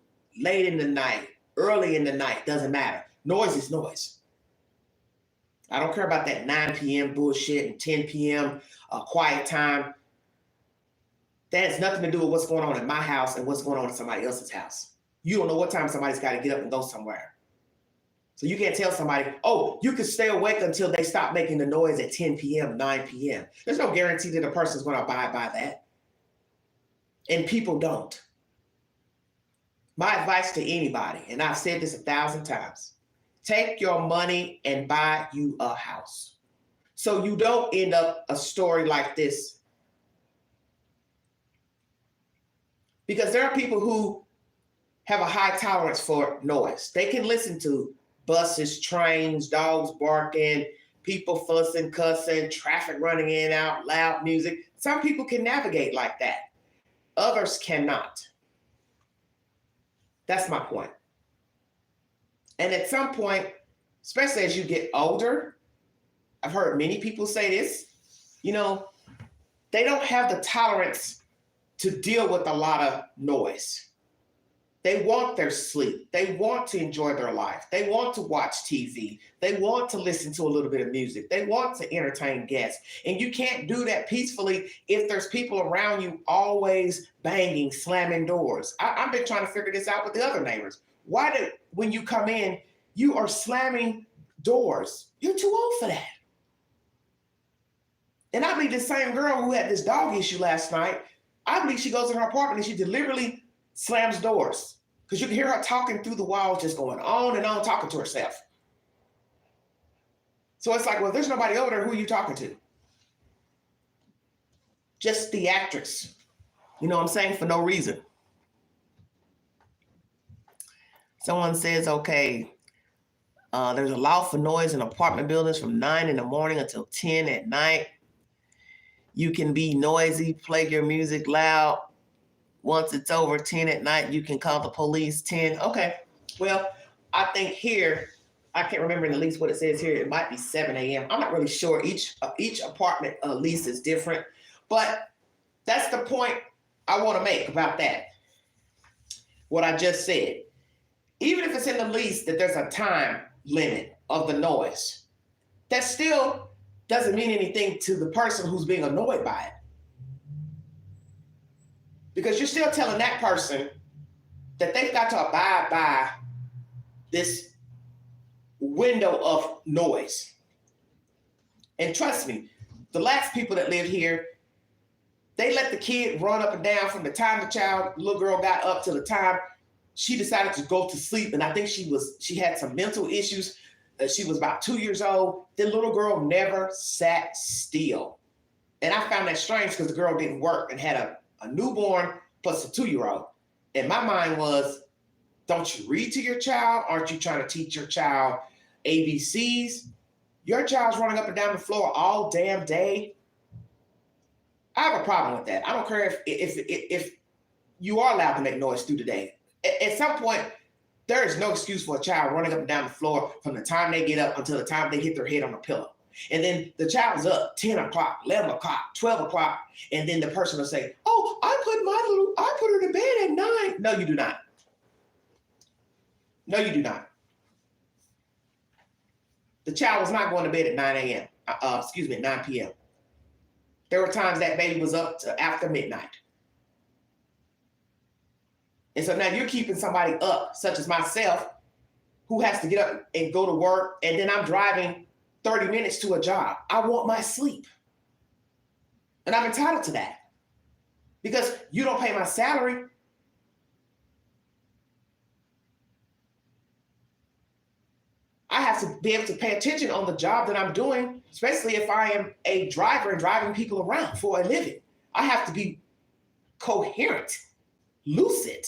late in the night, early in the night, doesn't matter. Noise is noise. I don't care about that 9 p.m. bullshit and 10 p.m. Quiet time. That has nothing to do with what's going on in my house and what's going on in somebody else's house. You don't know what time somebody's got to get up and go somewhere. So you can't tell somebody, oh, you can stay awake until they stop making the noise at 10 p.m., 9 p.m. There's no guarantee that a person's going to abide by that. And people don't. My advice to anybody, and I've said this 1,000 times, take your money and buy you a house. So you don't end up a story like this. Because there are people who have a high tolerance for noise. They can listen to buses, trains, dogs barking, people fussing, cussing, traffic running in and out, loud music. Some people can navigate like that. Others cannot. That's my point. And at some point, especially as you get older, I've heard many people say this, they don't have the tolerance to deal with a lot of noise. They want their sleep. They want to enjoy their life. They want to watch TV. They want to listen to a little bit of music. They want to entertain guests. And you can't do that peacefully if there's people around you always banging, slamming doors. I've been trying to figure this out with the other neighbors. Why when you come in, you are slamming doors? You're too old for that. And I believe the same girl who had this dog issue last night, I believe she goes in her apartment and she deliberately slams doors, because you can hear her talking through the walls, just going on and on, talking to herself. So it's like, well, there's nobody over there. Who are you talking to? Just theatrics. You know what I'm saying? For no reason. Someone says, okay, there's a law for noise in apartment buildings from 9 in the morning until 10 at night. You can be noisy, play your music loud. Once it's over 10 at night, you can call the police 10. Okay, well, I think here, I can't remember in the lease what it says here. It might be 7 a.m. I'm not really sure. Each apartment lease is different, but that's the point I want to make about that. What I just said. Even if it's in the lease that there's a time limit of the noise, that still doesn't mean anything to the person who's being annoyed by it. Because you're still telling that person that they've got to abide by this window of noise. And trust me, the last people that lived here, they let the kid run up and down from the time the little girl got up to the time she decided to go to sleep. And I think she had some mental issues. She was about 2 years old. The little girl never sat still. And I found that strange because the girl didn't work and had a newborn plus a 2-year-old. And my mind was, don't you read to your child? Aren't you trying to teach your child ABCs? Your child's running up and down the floor all damn day. I have a problem with that. I don't care if you are allowed to make noise through the day. At some point, there is no excuse for a child running up and down the floor from the time they get up until the time they hit their head on a pillow. And then the child's up 10 o'clock, 11 o'clock, 12 o'clock, and then the person will say, oh, I put her to bed at 9. No, you do not. No, you do not. The child was not going to bed at 9 a.m. At 9 p.m. There were times that baby was up to after midnight. And so now you're keeping somebody up, such as myself, who has to get up and go to work, and then I'm driving 30 minutes to a job. I want my sleep. And I'm entitled to that. Because you don't pay my salary. I have to be able to pay attention on the job that I'm doing, especially if I am a driver and driving people around for a living. I have to be coherent, lucid.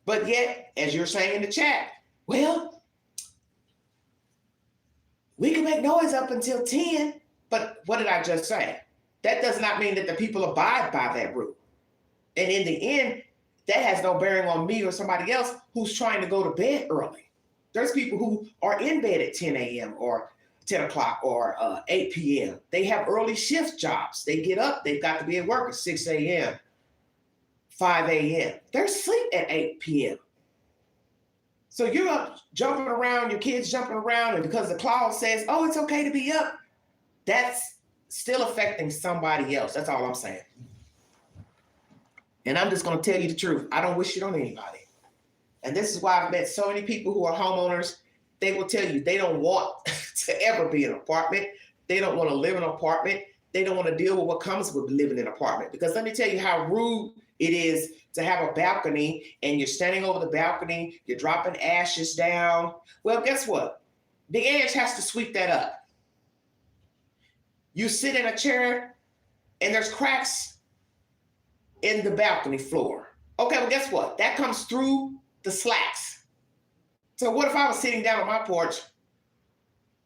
But yet, as you're saying in the chat, well, we can make noise up until 10. But what did I just say? That does not mean that the people abide by that rule. And in the end, that has no bearing on me or somebody else who's trying to go to bed early. There's people who are in bed at 10 a.m. or 10 o'clock or 8 p.m. They have early shift jobs. They get up, they've got to be at work at 6 a.m., 5 a.m. They're asleep at 8 p.m. So you're up jumping around, your kids jumping around, and because the clause says, oh, it's okay to be up, that's still affecting somebody else. That's all I'm saying. And I'm just going to tell you the truth. I don't wish it on anybody. And this is why I've met so many people who are homeowners. They will tell you they don't want to ever be in an apartment. They don't want to live in an apartment. They don't want to deal with what comes with living in an apartment. Because let me tell you how rude it is to have a balcony and you're standing over the balcony, you're dropping ashes down. Well, guess what? The ants has to sweep that up. You sit in a chair and there's cracks in the balcony floor. Okay, well, guess what? That comes through the slats. So what if I was sitting down on my porch?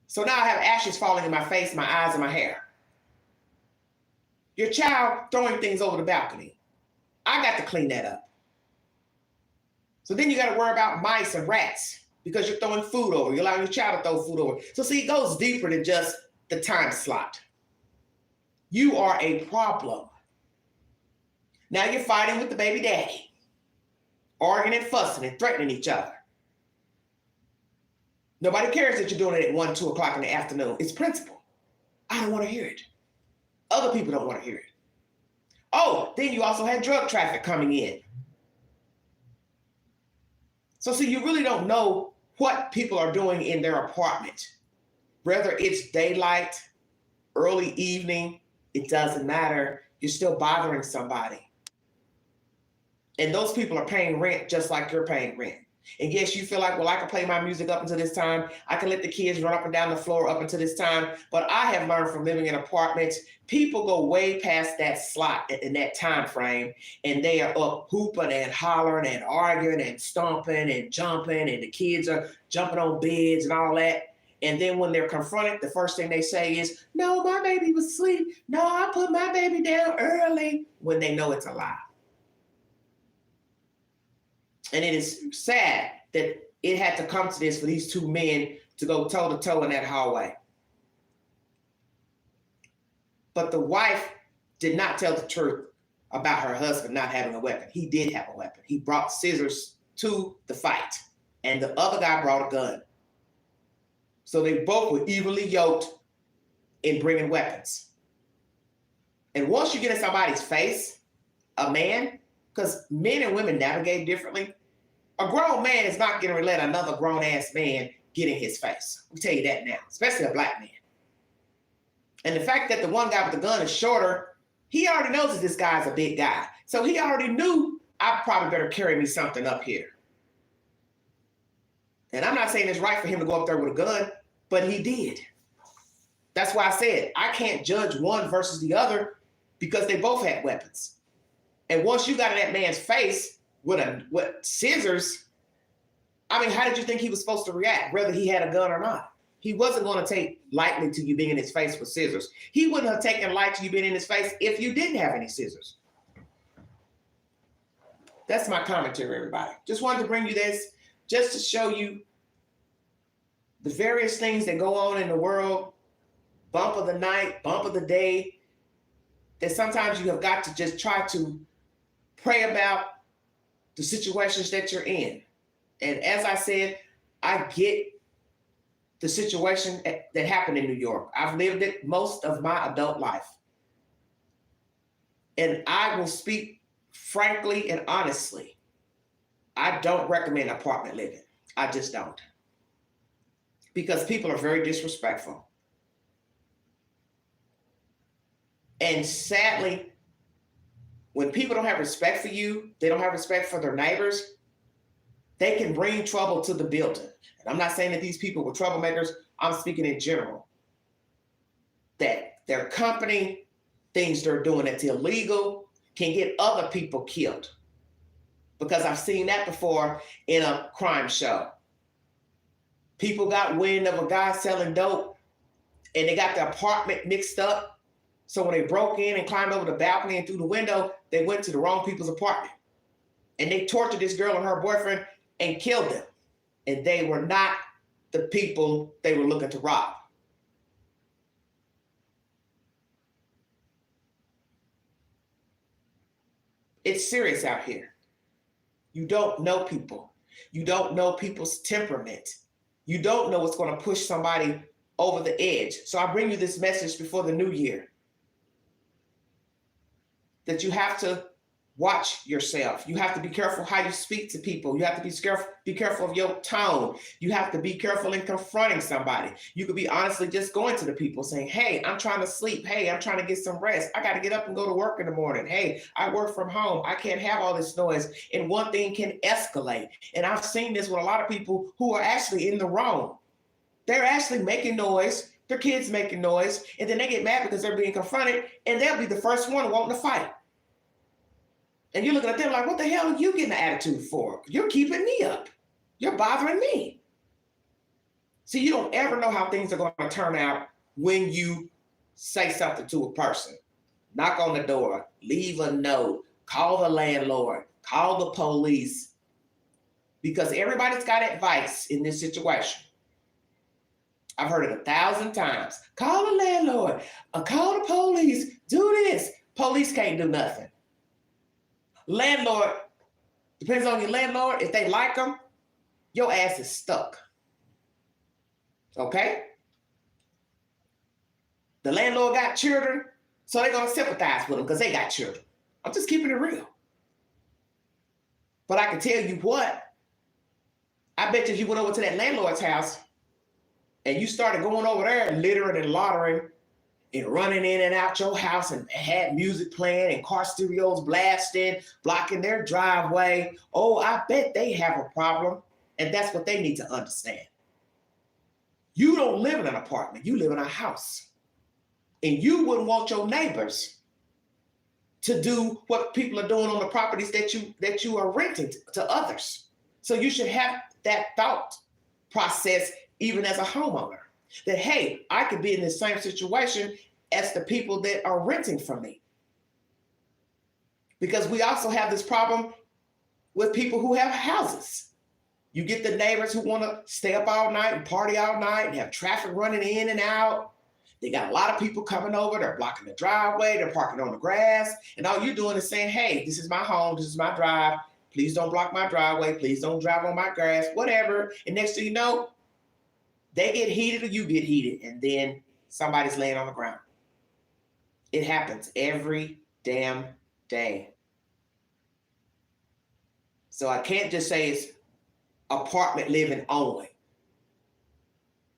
So now I have ashes falling in my face, my eyes, and my hair. Your child throwing things over the balcony. I got to clean that up. So then you got to worry about mice and rats because you're throwing food over. You're allowing your child to throw food over. So see, it goes deeper than just the time slot. You are a problem. Now you're fighting with the baby daddy, arguing and fussing and threatening each other. Nobody cares that you're doing it at 1, 2 o'clock in the afternoon. It's principle. I don't want to hear it. Other people don't want to hear it. Oh, then you also had drug traffic coming in. So see, you really don't know what people are doing in their apartment. Whether it's daylight, early evening, it doesn't matter. You're still bothering somebody. And those people are paying rent just like you're paying rent. And yes, you feel like, well, I can play my music up until this time. I can let the kids run up and down the floor up until this time. But I have learned from living in apartments, people go way past that slot in that time frame, and they are up hooping and hollering and arguing and stomping and jumping, and the kids are jumping on beds and all that. And then when they're confronted, the first thing they say is, no, my baby was asleep. No, I put my baby down early, when they know it's a lie. And it is sad that it had to come to this for these two men to go toe to toe in that hallway. But the wife did not tell the truth about her husband not having a weapon. He did have a weapon. He brought scissors to the fight, and the other guy brought a gun. So they both were evenly yoked in bringing weapons. And once you get in somebody's face, a man, because men and women navigate differently, a grown man is not going to let another grown-ass man get in his face. I'll tell you that now, especially a black man. And the fact that the one guy with the gun is shorter, he already knows that this guy's a big guy. So he already knew, I probably better carry me something up here. And I'm not saying it's right for him to go up there with a gun, but he did. That's why I said I can't judge one versus the other, because they both had weapons. And once you got in that man's face with scissors, I mean, how did you think he was supposed to react, whether he had a gun or not? He wasn't going to take lightly to you being in his face with scissors. He wouldn't have taken light to you being in his face if you didn't have any scissors. That's my commentary, everybody. Just wanted to bring you this, just to show you the various things that go on in the world, bump of the night, bump of the day, that sometimes you have got to just try to pray about the situations that you're in. And as I said, I get the situation that happened in New York. I've lived it most of my adult life. And I will speak frankly and honestly. I don't recommend apartment living. I just don't. Because people are very disrespectful. And sadly, when people don't have respect for you, they don't have respect for their neighbors, they can bring trouble to the building. And I'm not saying that these people were troublemakers. I'm speaking in general. That their company, things they're doing that's illegal, can get other people killed. Because I've seen that before in a crime show. People got wind of a guy selling dope, and they got the apartment mixed up. So when they broke in and climbed over the balcony and through the window, they went to the wrong people's apartment. And they tortured this girl and her boyfriend and killed them. And they were not the people they were looking to rob. It's serious out here. You don't know people. You don't know people's temperament. You don't know what's going to push somebody over the edge. So I bring you this message before the new year. That you have to watch yourself. You have to be careful how you speak to people. You have to be careful of your tone. You have to be careful in confronting somebody. You could be honestly just going to the people saying, hey, I'm trying to sleep. Hey, I'm trying to get some rest. I got to get up and go to work in the morning. Hey, I work from home. I can't have all this noise. And one thing can escalate. And I've seen this with a lot of people who are actually in the wrong. They're actually making noise. Their kids making noise. And then they get mad because they're being confronted. And they'll be the first one wanting to fight. And you're looking at them like, what the hell are you getting an attitude for? You're keeping me up. You're bothering me. See, you don't ever know how things are going to turn out when you say something to a person. Knock on the door, leave a note, call the landlord, call the police. Because everybody's got advice in this situation. I've heard it 1,000 times. Call the landlord, call the police, do this. Police can't do nothing. Landlord, depends on your landlord. If they like them, your ass is stuck. Okay? The landlord got children, so they're going to sympathize with them because they got children. I'm just keeping it real. But I can tell you what, I bet you if you went over to that landlord's house and you started going over there littering and loitering and running in and out your house and had music playing and car stereos blasting, blocking their driveway. Oh, I bet they have a problem. And that's what they need to understand. You don't live in an apartment, you live in a house. And you wouldn't want your neighbors to do what people are doing on the properties that you are renting to others. So you should have that thought process even as a homeowner, that, hey, I could be in the same situation as the people that are renting from me. Because we also have this problem with people who have houses. You get the neighbors who want to stay up all night and party all night and have traffic running in and out. They got a lot of people coming over. They're blocking the driveway. They're parking on the grass. And all you're doing is saying, hey, this is my home. This is my drive. Please don't block my driveway. Please don't drive on my grass, whatever. And next thing you know, they get heated or you get heated. And then somebody's laying on the ground. It happens every damn day. So I can't just say it's apartment living only.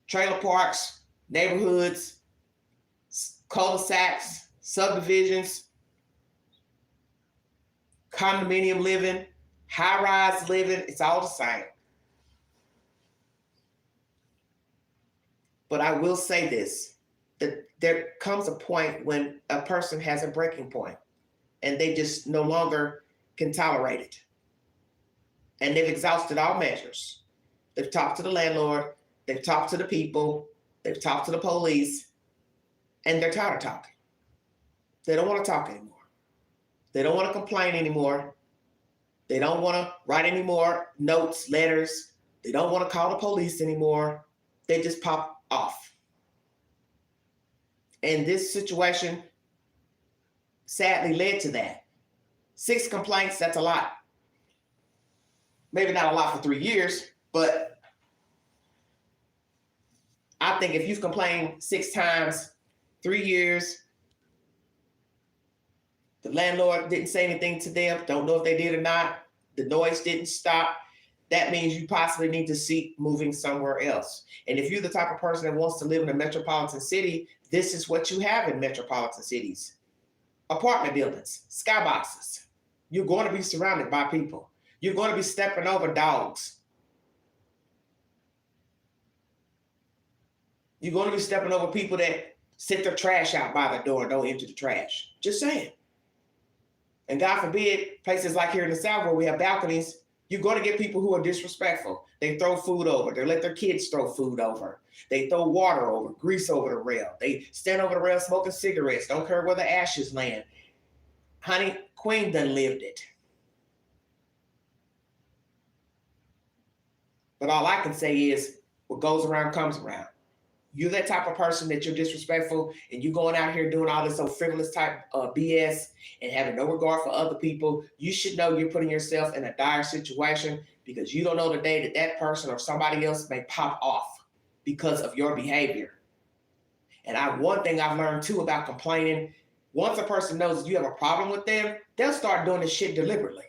Trailer parks, neighborhoods, cul-de-sacs, subdivisions, condominium living, high-rise living, it's all the same. But I will say this, that there comes a point when a person has a breaking point and they just no longer can tolerate it. And they've exhausted all measures. They've talked to the landlord, they've talked to the people, they've talked to the police, and they're tired of talking. They don't want to talk anymore. They don't want to complain anymore. They don't want to write any more notes, letters. They don't want to call the police anymore. They just pop off. And this situation sadly led to that. 6 complaints, that's a lot. Maybe not a lot for 3 years, but I think if you've complained 6 times, 3 years, the landlord didn't say anything to them, don't know if they did or not, the noise didn't stop, that means you possibly need to seek moving somewhere else. And if you're the type of person that wants to live in a metropolitan city, this is what you have in metropolitan cities. Apartment buildings, skyboxes. You're going to be surrounded by people. You're going to be stepping over dogs. You're going to be stepping over people that sit their trash out by the door and don't empty the trash. Just saying. And God forbid, places like here in the South where we have balconies, you're going to get people who are disrespectful. They throw food over. They let their kids throw food over. They throw water over, grease over the rail. They stand over the rail smoking cigarettes. Don't care where the ashes land. Honey, Queen done lived it. But all I can say is what goes around comes around. You're that type of person that you're disrespectful and you're going out here doing all this old frivolous type of BS and having no regard for other people. You should know you're putting yourself in a dire situation because you don't know the day that that person or somebody else may pop off because of your behavior. And one thing I've learned too about complaining, once a person knows you have a problem with them, they'll start doing this shit deliberately.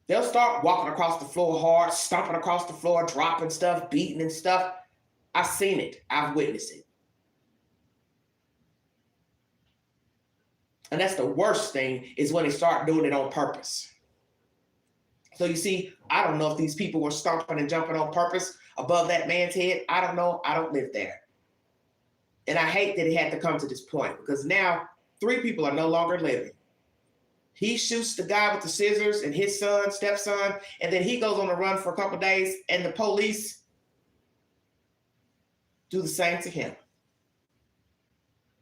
They'll start walking across the floor hard, stomping across the floor, dropping stuff, beating and stuff. I've seen it. I've witnessed it. And that's the worst thing is when they start doing it on purpose. So you see, I don't know if these people were stomping and jumping on purpose above that man's head. I don't know. I don't live there. And I hate that it had to come to this point because now 3 people are no longer living. He shoots the guy with the scissors and his son, stepson, and then he goes on a run for a couple of days and the police do the same to him.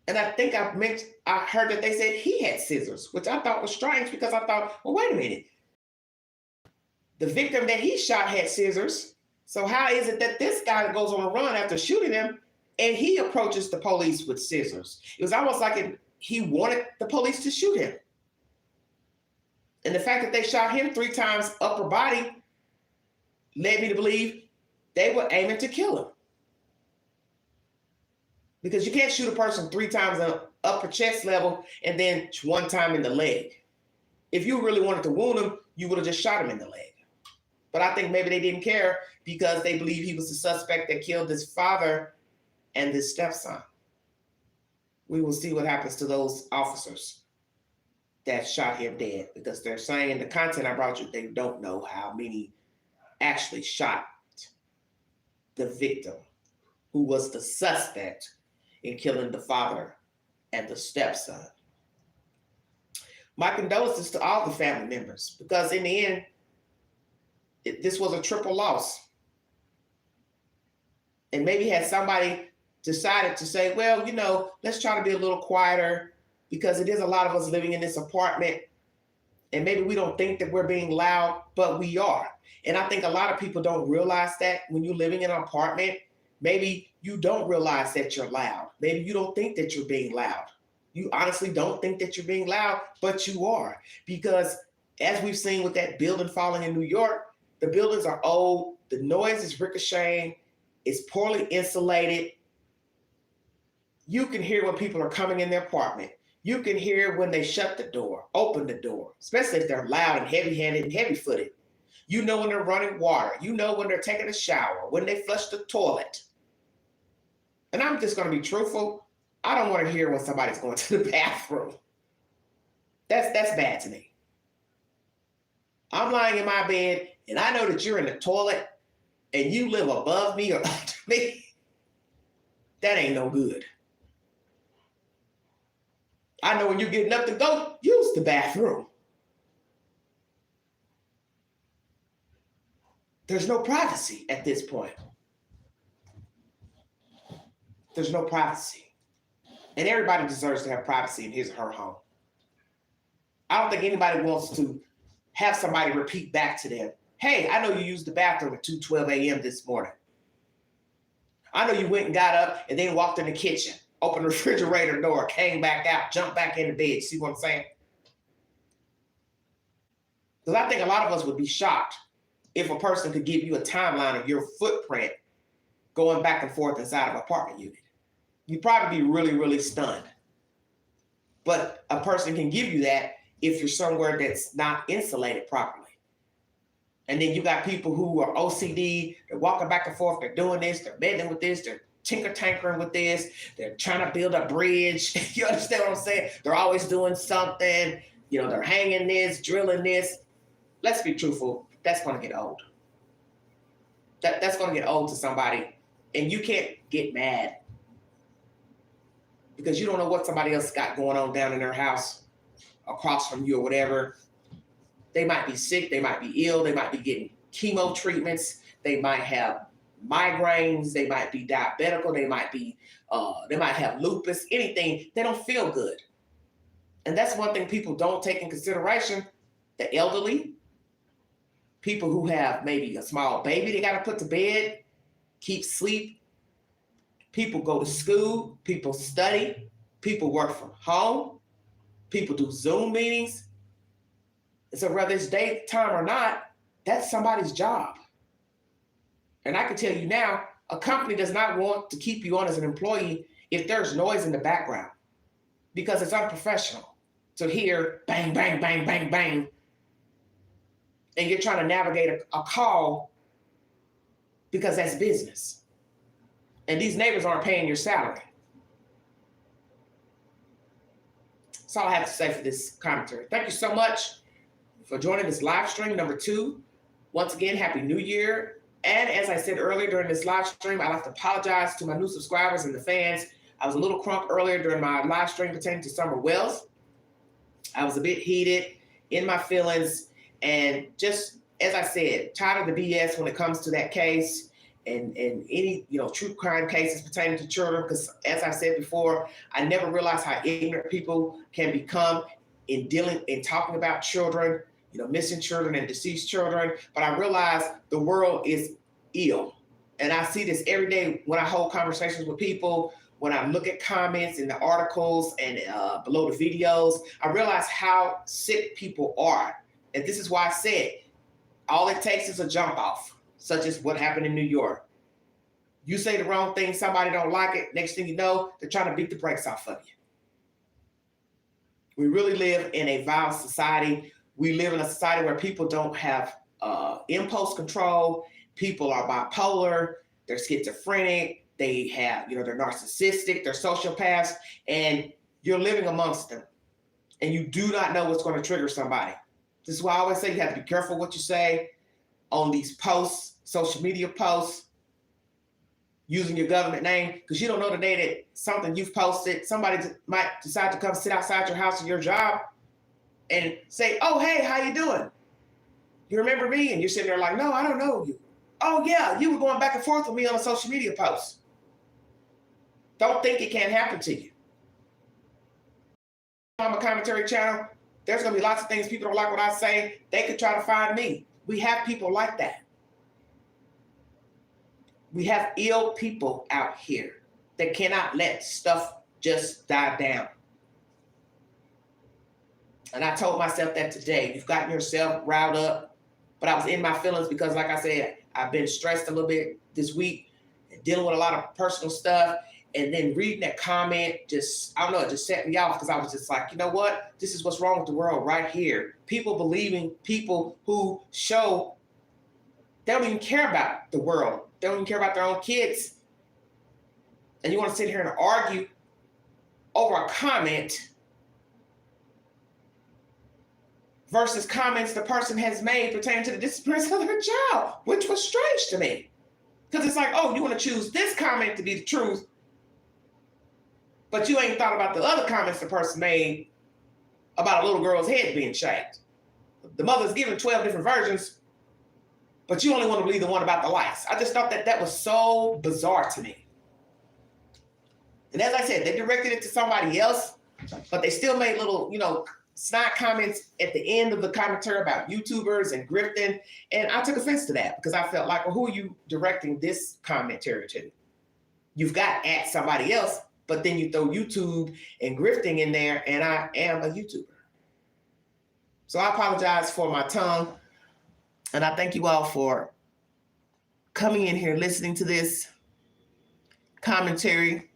And I think I heard that they said he had scissors, which I thought was strange because I thought, well, wait a minute. The victim that he shot had scissors. So how is it that this guy goes on a run after shooting him and he approaches the police with scissors? It was almost like he wanted the police to shoot him. And the fact that they shot him 3 times upper body led me to believe they were aiming to kill him. Because you can't shoot a person 3 times on upper chest level and then 1 time in the leg. If you really wanted to wound him, you would have just shot him in the leg. But I think maybe they didn't care because they believe he was the suspect that killed his father and his stepson. We will see what happens to those officers that shot him dead because they're saying in the content I brought you, they don't know how many actually shot the victim, who was the suspect in killing the father and the stepson. My condolences to all the family members, because in the end, this was a triple loss. And maybe had somebody decided to say, well, let's try to be a little quieter, because it is a lot of us living in this apartment. And maybe we don't think that we're being loud, but we are. And I think a lot of people don't realize that when you're living in an apartment, maybe you don't realize that you're loud. Maybe you don't think that you're being loud. You honestly don't think that you're being loud, but you are. Because as we've seen with that building falling in New York, the buildings are old, the noise is ricocheting, it's poorly insulated. You can hear when people are coming in their apartment. You can hear when they shut the door, open the door, especially if they're loud and heavy-handed and heavy-footed. You know when they're running water. You know when they're taking a shower, when they flush the toilet. And I'm just going to be truthful. I don't want to hear when somebody's going to the bathroom. That's bad to me. I'm lying in my bed and I know that you're in the toilet and you live above me or under me. That ain't no good. I know when you're getting up to go use the bathroom. There's no privacy at this point. There's no privacy. And everybody deserves to have privacy in his or her home. I don't think anybody wants to have somebody repeat back to them, hey, I know you used the bathroom at 2:12 a.m. this morning. I know you went and got up and then walked in the kitchen, opened the refrigerator door, came back out, jumped back into bed. See what I'm saying? Because I think a lot of us would be shocked if a person could give you a timeline of your footprint going back and forth inside of an apartment unit. You'd probably be really, really stunned. But a person can give you that if you're somewhere that's not insulated properly. And then you got people who are OCD, they're walking back and forth, they're doing this, they're meddling with this, they're tinker-tankering with this, they're trying to build a bridge. You understand what I'm saying? They're always doing something, they're hanging this, drilling this. Let's be truthful, that's gonna get old. That's gonna get old to somebody, and you can't get mad because you don't know what somebody else got going on down in their house across from you or whatever. They might be sick, they might be ill, they might be getting chemo treatments, they might have migraines, they might be diabetical, they might have lupus, anything. They don't feel good. And that's one thing people don't take in consideration. The elderly, people who have maybe a small baby they got to put to bed, keep sleep. People go to school, people study, people work from home, people do Zoom meetings. And so whether it's daytime or not, that's somebody's job. And I can tell you now, a company does not want to keep you on as an employee if there's noise in the background, because it's unprofessional to hear bang, bang, bang, bang, bang, and you're trying to navigate a call because that's business. And these neighbors aren't paying your salary. That's all I have to say for this commentary. Thank you so much for joining this live stream number 2. Once again, Happy New Year. And as I said earlier during this live stream, I'd like to apologize to my new subscribers and the fans. I was a little crunk earlier during my live stream pertaining to Summer Wells. I was a bit heated in my feelings, and just, as I said, tired of the BS when it comes to that case and any, true crime cases pertaining to children, because as I said before, I never realized how ignorant people can become in talking about children, missing children and deceased children. But I realize the world is ill. And I see this every day when I hold conversations with people, when I look at comments in the articles and below the videos. I realize how sick people are. And this is why I said, all it takes is a jump off, such as what happened in New York. You say the wrong thing, somebody don't like it, next thing you know, they're trying to beat the brakes off of you. We really live in a violent society. We live in a society where people don't have impulse control. People are bipolar, they're schizophrenic, they have, they're narcissistic, they're sociopaths, and you're living amongst them. And you do not know what's going to trigger somebody. This is why I always say you have to be careful what you say. on these posts, social media posts, using your government name, because you don't know the day that something you've posted, somebody might decide to come sit outside your house or your job and say, oh, hey, how you doing? You remember me? And you're sitting there like, no, I don't know you. Oh, yeah, you were going back and forth with me on a social media post. Don't think it can't happen to you. On my commentary channel, there's going to be lots of things people don't like what I say. They could try to find me. We have people like that. We have ill people out here that cannot let stuff just die down. And I told myself that today. You've gotten yourself riled up, but I was in my feelings because, like I said, I've been stressed a little bit this week and dealing with a lot of personal stuff. And then reading that comment, just, I don't know, it just set me off because I was just like, you know what? This is what's wrong with the world right here. People believing people who show they don't even care about the world. They don't even care about their own kids. And you want to sit here and argue over a comment versus comments the person has made pertaining to the disappearance of their child, which was strange to me. Because it's like, oh, you want to choose this comment to be the truth, but you ain't thought about the other comments the person made about a little girl's head being shaved. The mother's given 12 different versions, but you only want to believe the one about the lice. I just thought that was so bizarre to me. And as I said, they directed it to somebody else, but they still made little, snide comments at the end of the commentary about YouTubers and grifting. And I took offense to that because I felt like, well, who are you directing this commentary to? You've got at somebody else, but then you throw YouTube and grifting in there, and I am a YouTuber. So I apologize for my tongue, and I thank you all for coming in here, listening to this commentary.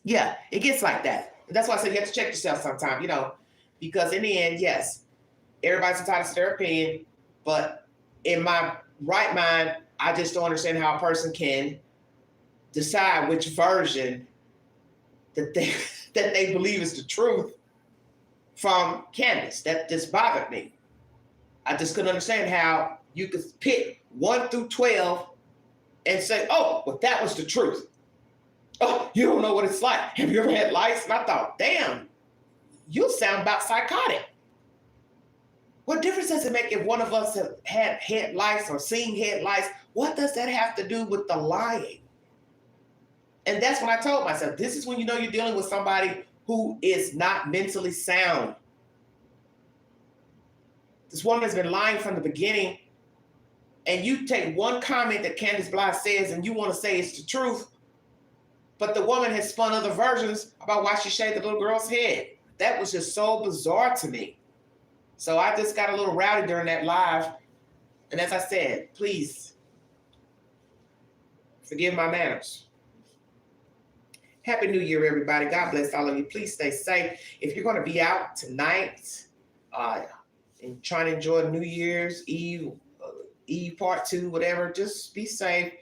Yeah, it gets like that. That's why I said you have to check yourself sometime, because in the end, yes, everybody's entitled to their opinion, but in my right mind, I just don't understand how a person can decide which version that they believe is the truth from Candace. That just bothered me. I just couldn't understand how you could pick 1 through 12 and say, oh, well, that was the truth. Oh, you don't know what it's like. Have you ever had lice? And I thought, damn, you sound about psychotic. What difference does it make if one of us have had head lice or seen head lice? What does that have to do with the lying? And that's when I told myself, this is when you know you're dealing with somebody who is not mentally sound. This woman has been lying from the beginning, and you take one comment that Candace Bly says and you want to say it's the truth, but the woman has spun other versions about why she shaved the little girl's head. That was just so bizarre to me. So I just got a little rowdy during that live. And as I said, please forgive my manners. Happy New Year, everybody. God bless all of you. Please stay safe. If you're going to be out tonight and trying to enjoy New Year's Eve, Eve part 2, whatever, just be safe.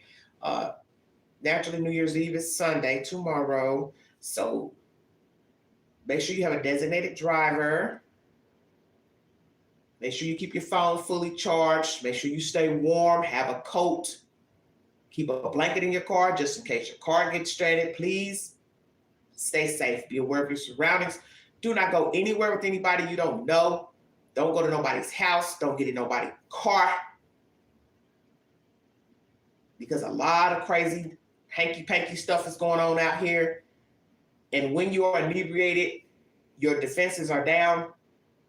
Naturally, New Year's Eve is Sunday, tomorrow. So make sure you have a designated driver. Make sure you keep your phone fully charged. Make sure you stay warm. Have a coat. Keep a blanket in your car just in case your car gets stranded. Please stay safe. Be aware of your surroundings. Do not go anywhere with anybody you don't know. Don't go to nobody's house. Don't get in nobody's car. Because a lot of crazy hanky-panky stuff is going on out here. And when you are inebriated, your defenses are down,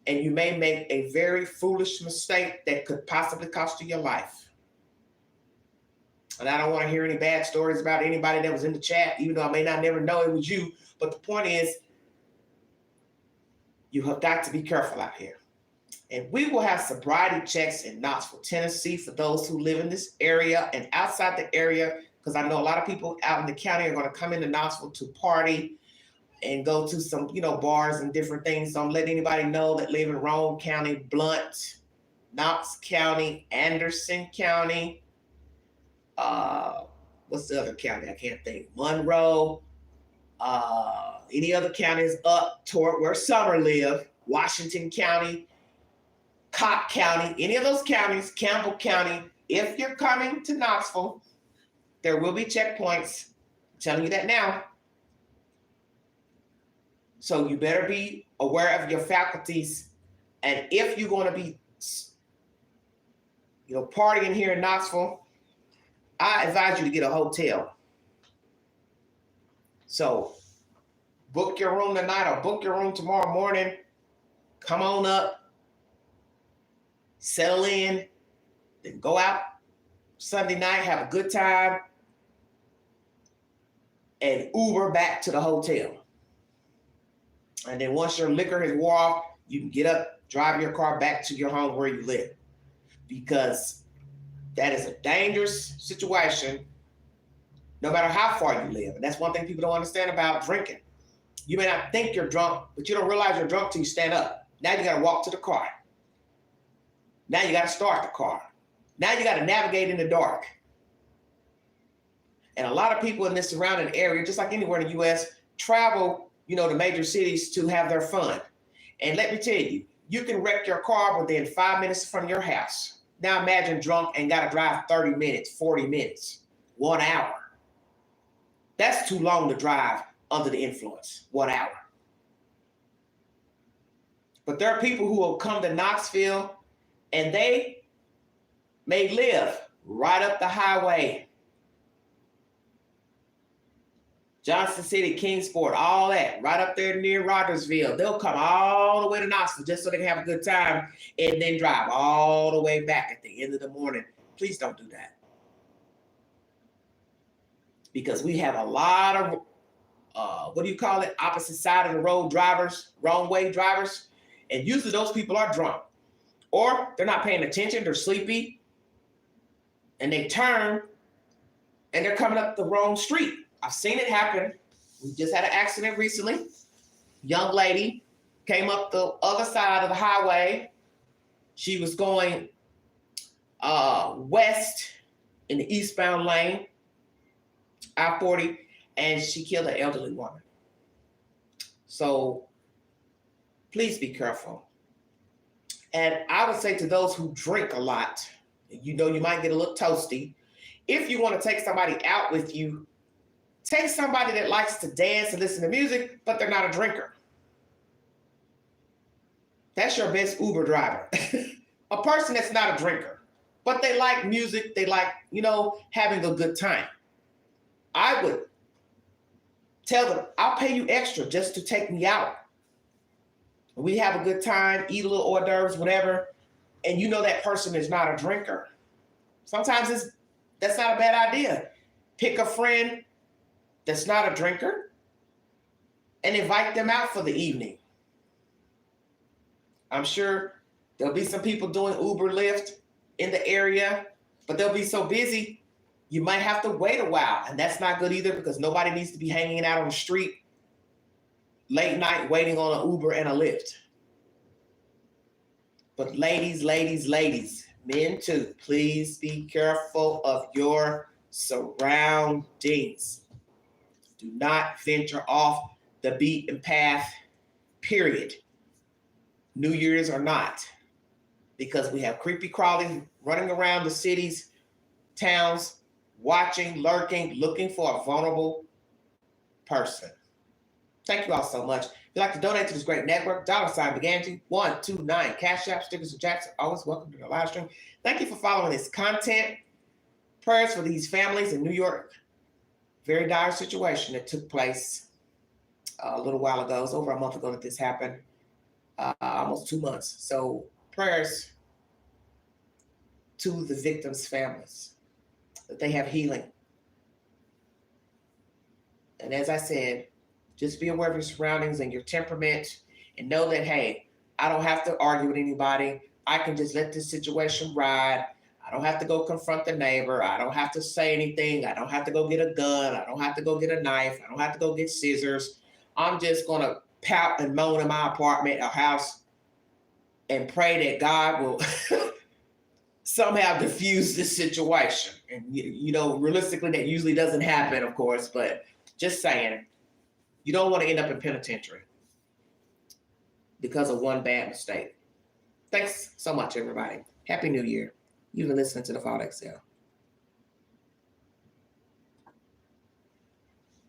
and you may make a very foolish mistake that could possibly cost you your life. And I don't want to hear any bad stories about anybody that was in the chat, even though I may not never know it was you. But the point is, you have got to be careful out here. And we will have sobriety checks in Knoxville, Tennessee for those who live in this area and outside the area, because I know a lot of people out in the county are going to come into Knoxville to party and go to some, bars and different things. So I'm letting anybody know that live in Roane County, Blount, Knox County, Anderson County, what's the other county? I can't think. Monroe, any other counties up toward where Summer live, Washington County. Cobb County, any of those counties, Campbell County, if you're coming to Knoxville, there will be checkpoints. I'm telling you that now. So you better be aware of your faculties. And if you're going to be, partying here in Knoxville, I advise you to get a hotel. So book your room tonight or book your room tomorrow morning. Come on up, settle in, then go out Sunday night, have a good time, and Uber back to the hotel. And then once your liquor has wore off, you can get up, drive your car back to your home where you live. Because that is a dangerous situation, no matter how far you live. And that's one thing people don't understand about drinking. You may not think you're drunk, but you don't realize you're drunk till you stand up. Now you got to walk to the car. Now you got to start the car. Now you got to navigate in the dark. And a lot of people in this surrounding area, just like anywhere in the U.S., travel, to major cities to have their fun. And let me tell you, you can wreck your car within 5 minutes from your house. Now imagine drunk and got to drive 30 minutes, 40 minutes, 1 hour. That's too long to drive under the influence, 1 hour. But there are people who will come to Knoxville and they may live right up the highway. Johnson City, Kingsport, all that, right up there near Rogersville. They'll come all the way to Knoxville just so they can have a good time and then drive all the way back at the end of the morning. Please don't do that. Because we have a lot of, opposite side of the road drivers, wrong way drivers. And usually those people are drunk. Or they're not paying attention, they're sleepy. And they turn and they're coming up the wrong street. I've seen it happen. We just had an accident recently. Young lady came up the other side of the highway. She was going west in the eastbound lane, I-40, and she killed an elderly woman. So please be careful. And I would say to those who drink a lot, you might get a little toasty. If you want to take somebody out with you, take somebody that likes to dance and listen to music, but they're not a drinker. That's your best Uber driver. A person that's not a drinker, but they like music, they like, having a good time. I would tell them, I'll pay you extra just to take me out. We have a good time, eat a little hors d'oeuvres, whatever, and that person is not a drinker. Sometimes that's not a bad idea. Pick a friend that's not a drinker and invite them out for the evening. I'm sure there'll be some people doing Uber Lyft in the area, but they'll be so busy, you might have to wait a while. And that's not good either, because nobody needs to be hanging out on the street late night waiting on an Uber and a Lyft. But ladies, men too, please be careful of your surroundings. Do not venture off the beaten path, period. New Year's or not, because we have creepy crawlies running around the cities, towns, watching, lurking, looking for a vulnerable person. Thank you all so much. If you'd like to donate to this great network, $Beganji 129 Cash App, stickers and jacks are always welcome to the live stream. Thank you for following this content. Prayers for these families in New York. Very dire situation that took place a little while ago. It was over a month ago that this happened, almost 2 months. So prayers to the victims' families, that they have healing. And as I said, just be aware of your surroundings and your temperament, and know that, hey, I don't have to argue with anybody. I can just let this situation ride. I don't have to go confront the neighbor. I don't have to say anything. I don't have to go get a gun. I don't have to go get a knife. I don't have to go get scissors. I'm just going to pout and moan in my apartment or house and pray that God will somehow diffuse this situation. And, realistically, that usually doesn't happen, of course, but just saying, you don't want to end up in penitentiary because of one bad mistake. Thanks so much, everybody. Happy New Year. You've been listening to The Fault Excel.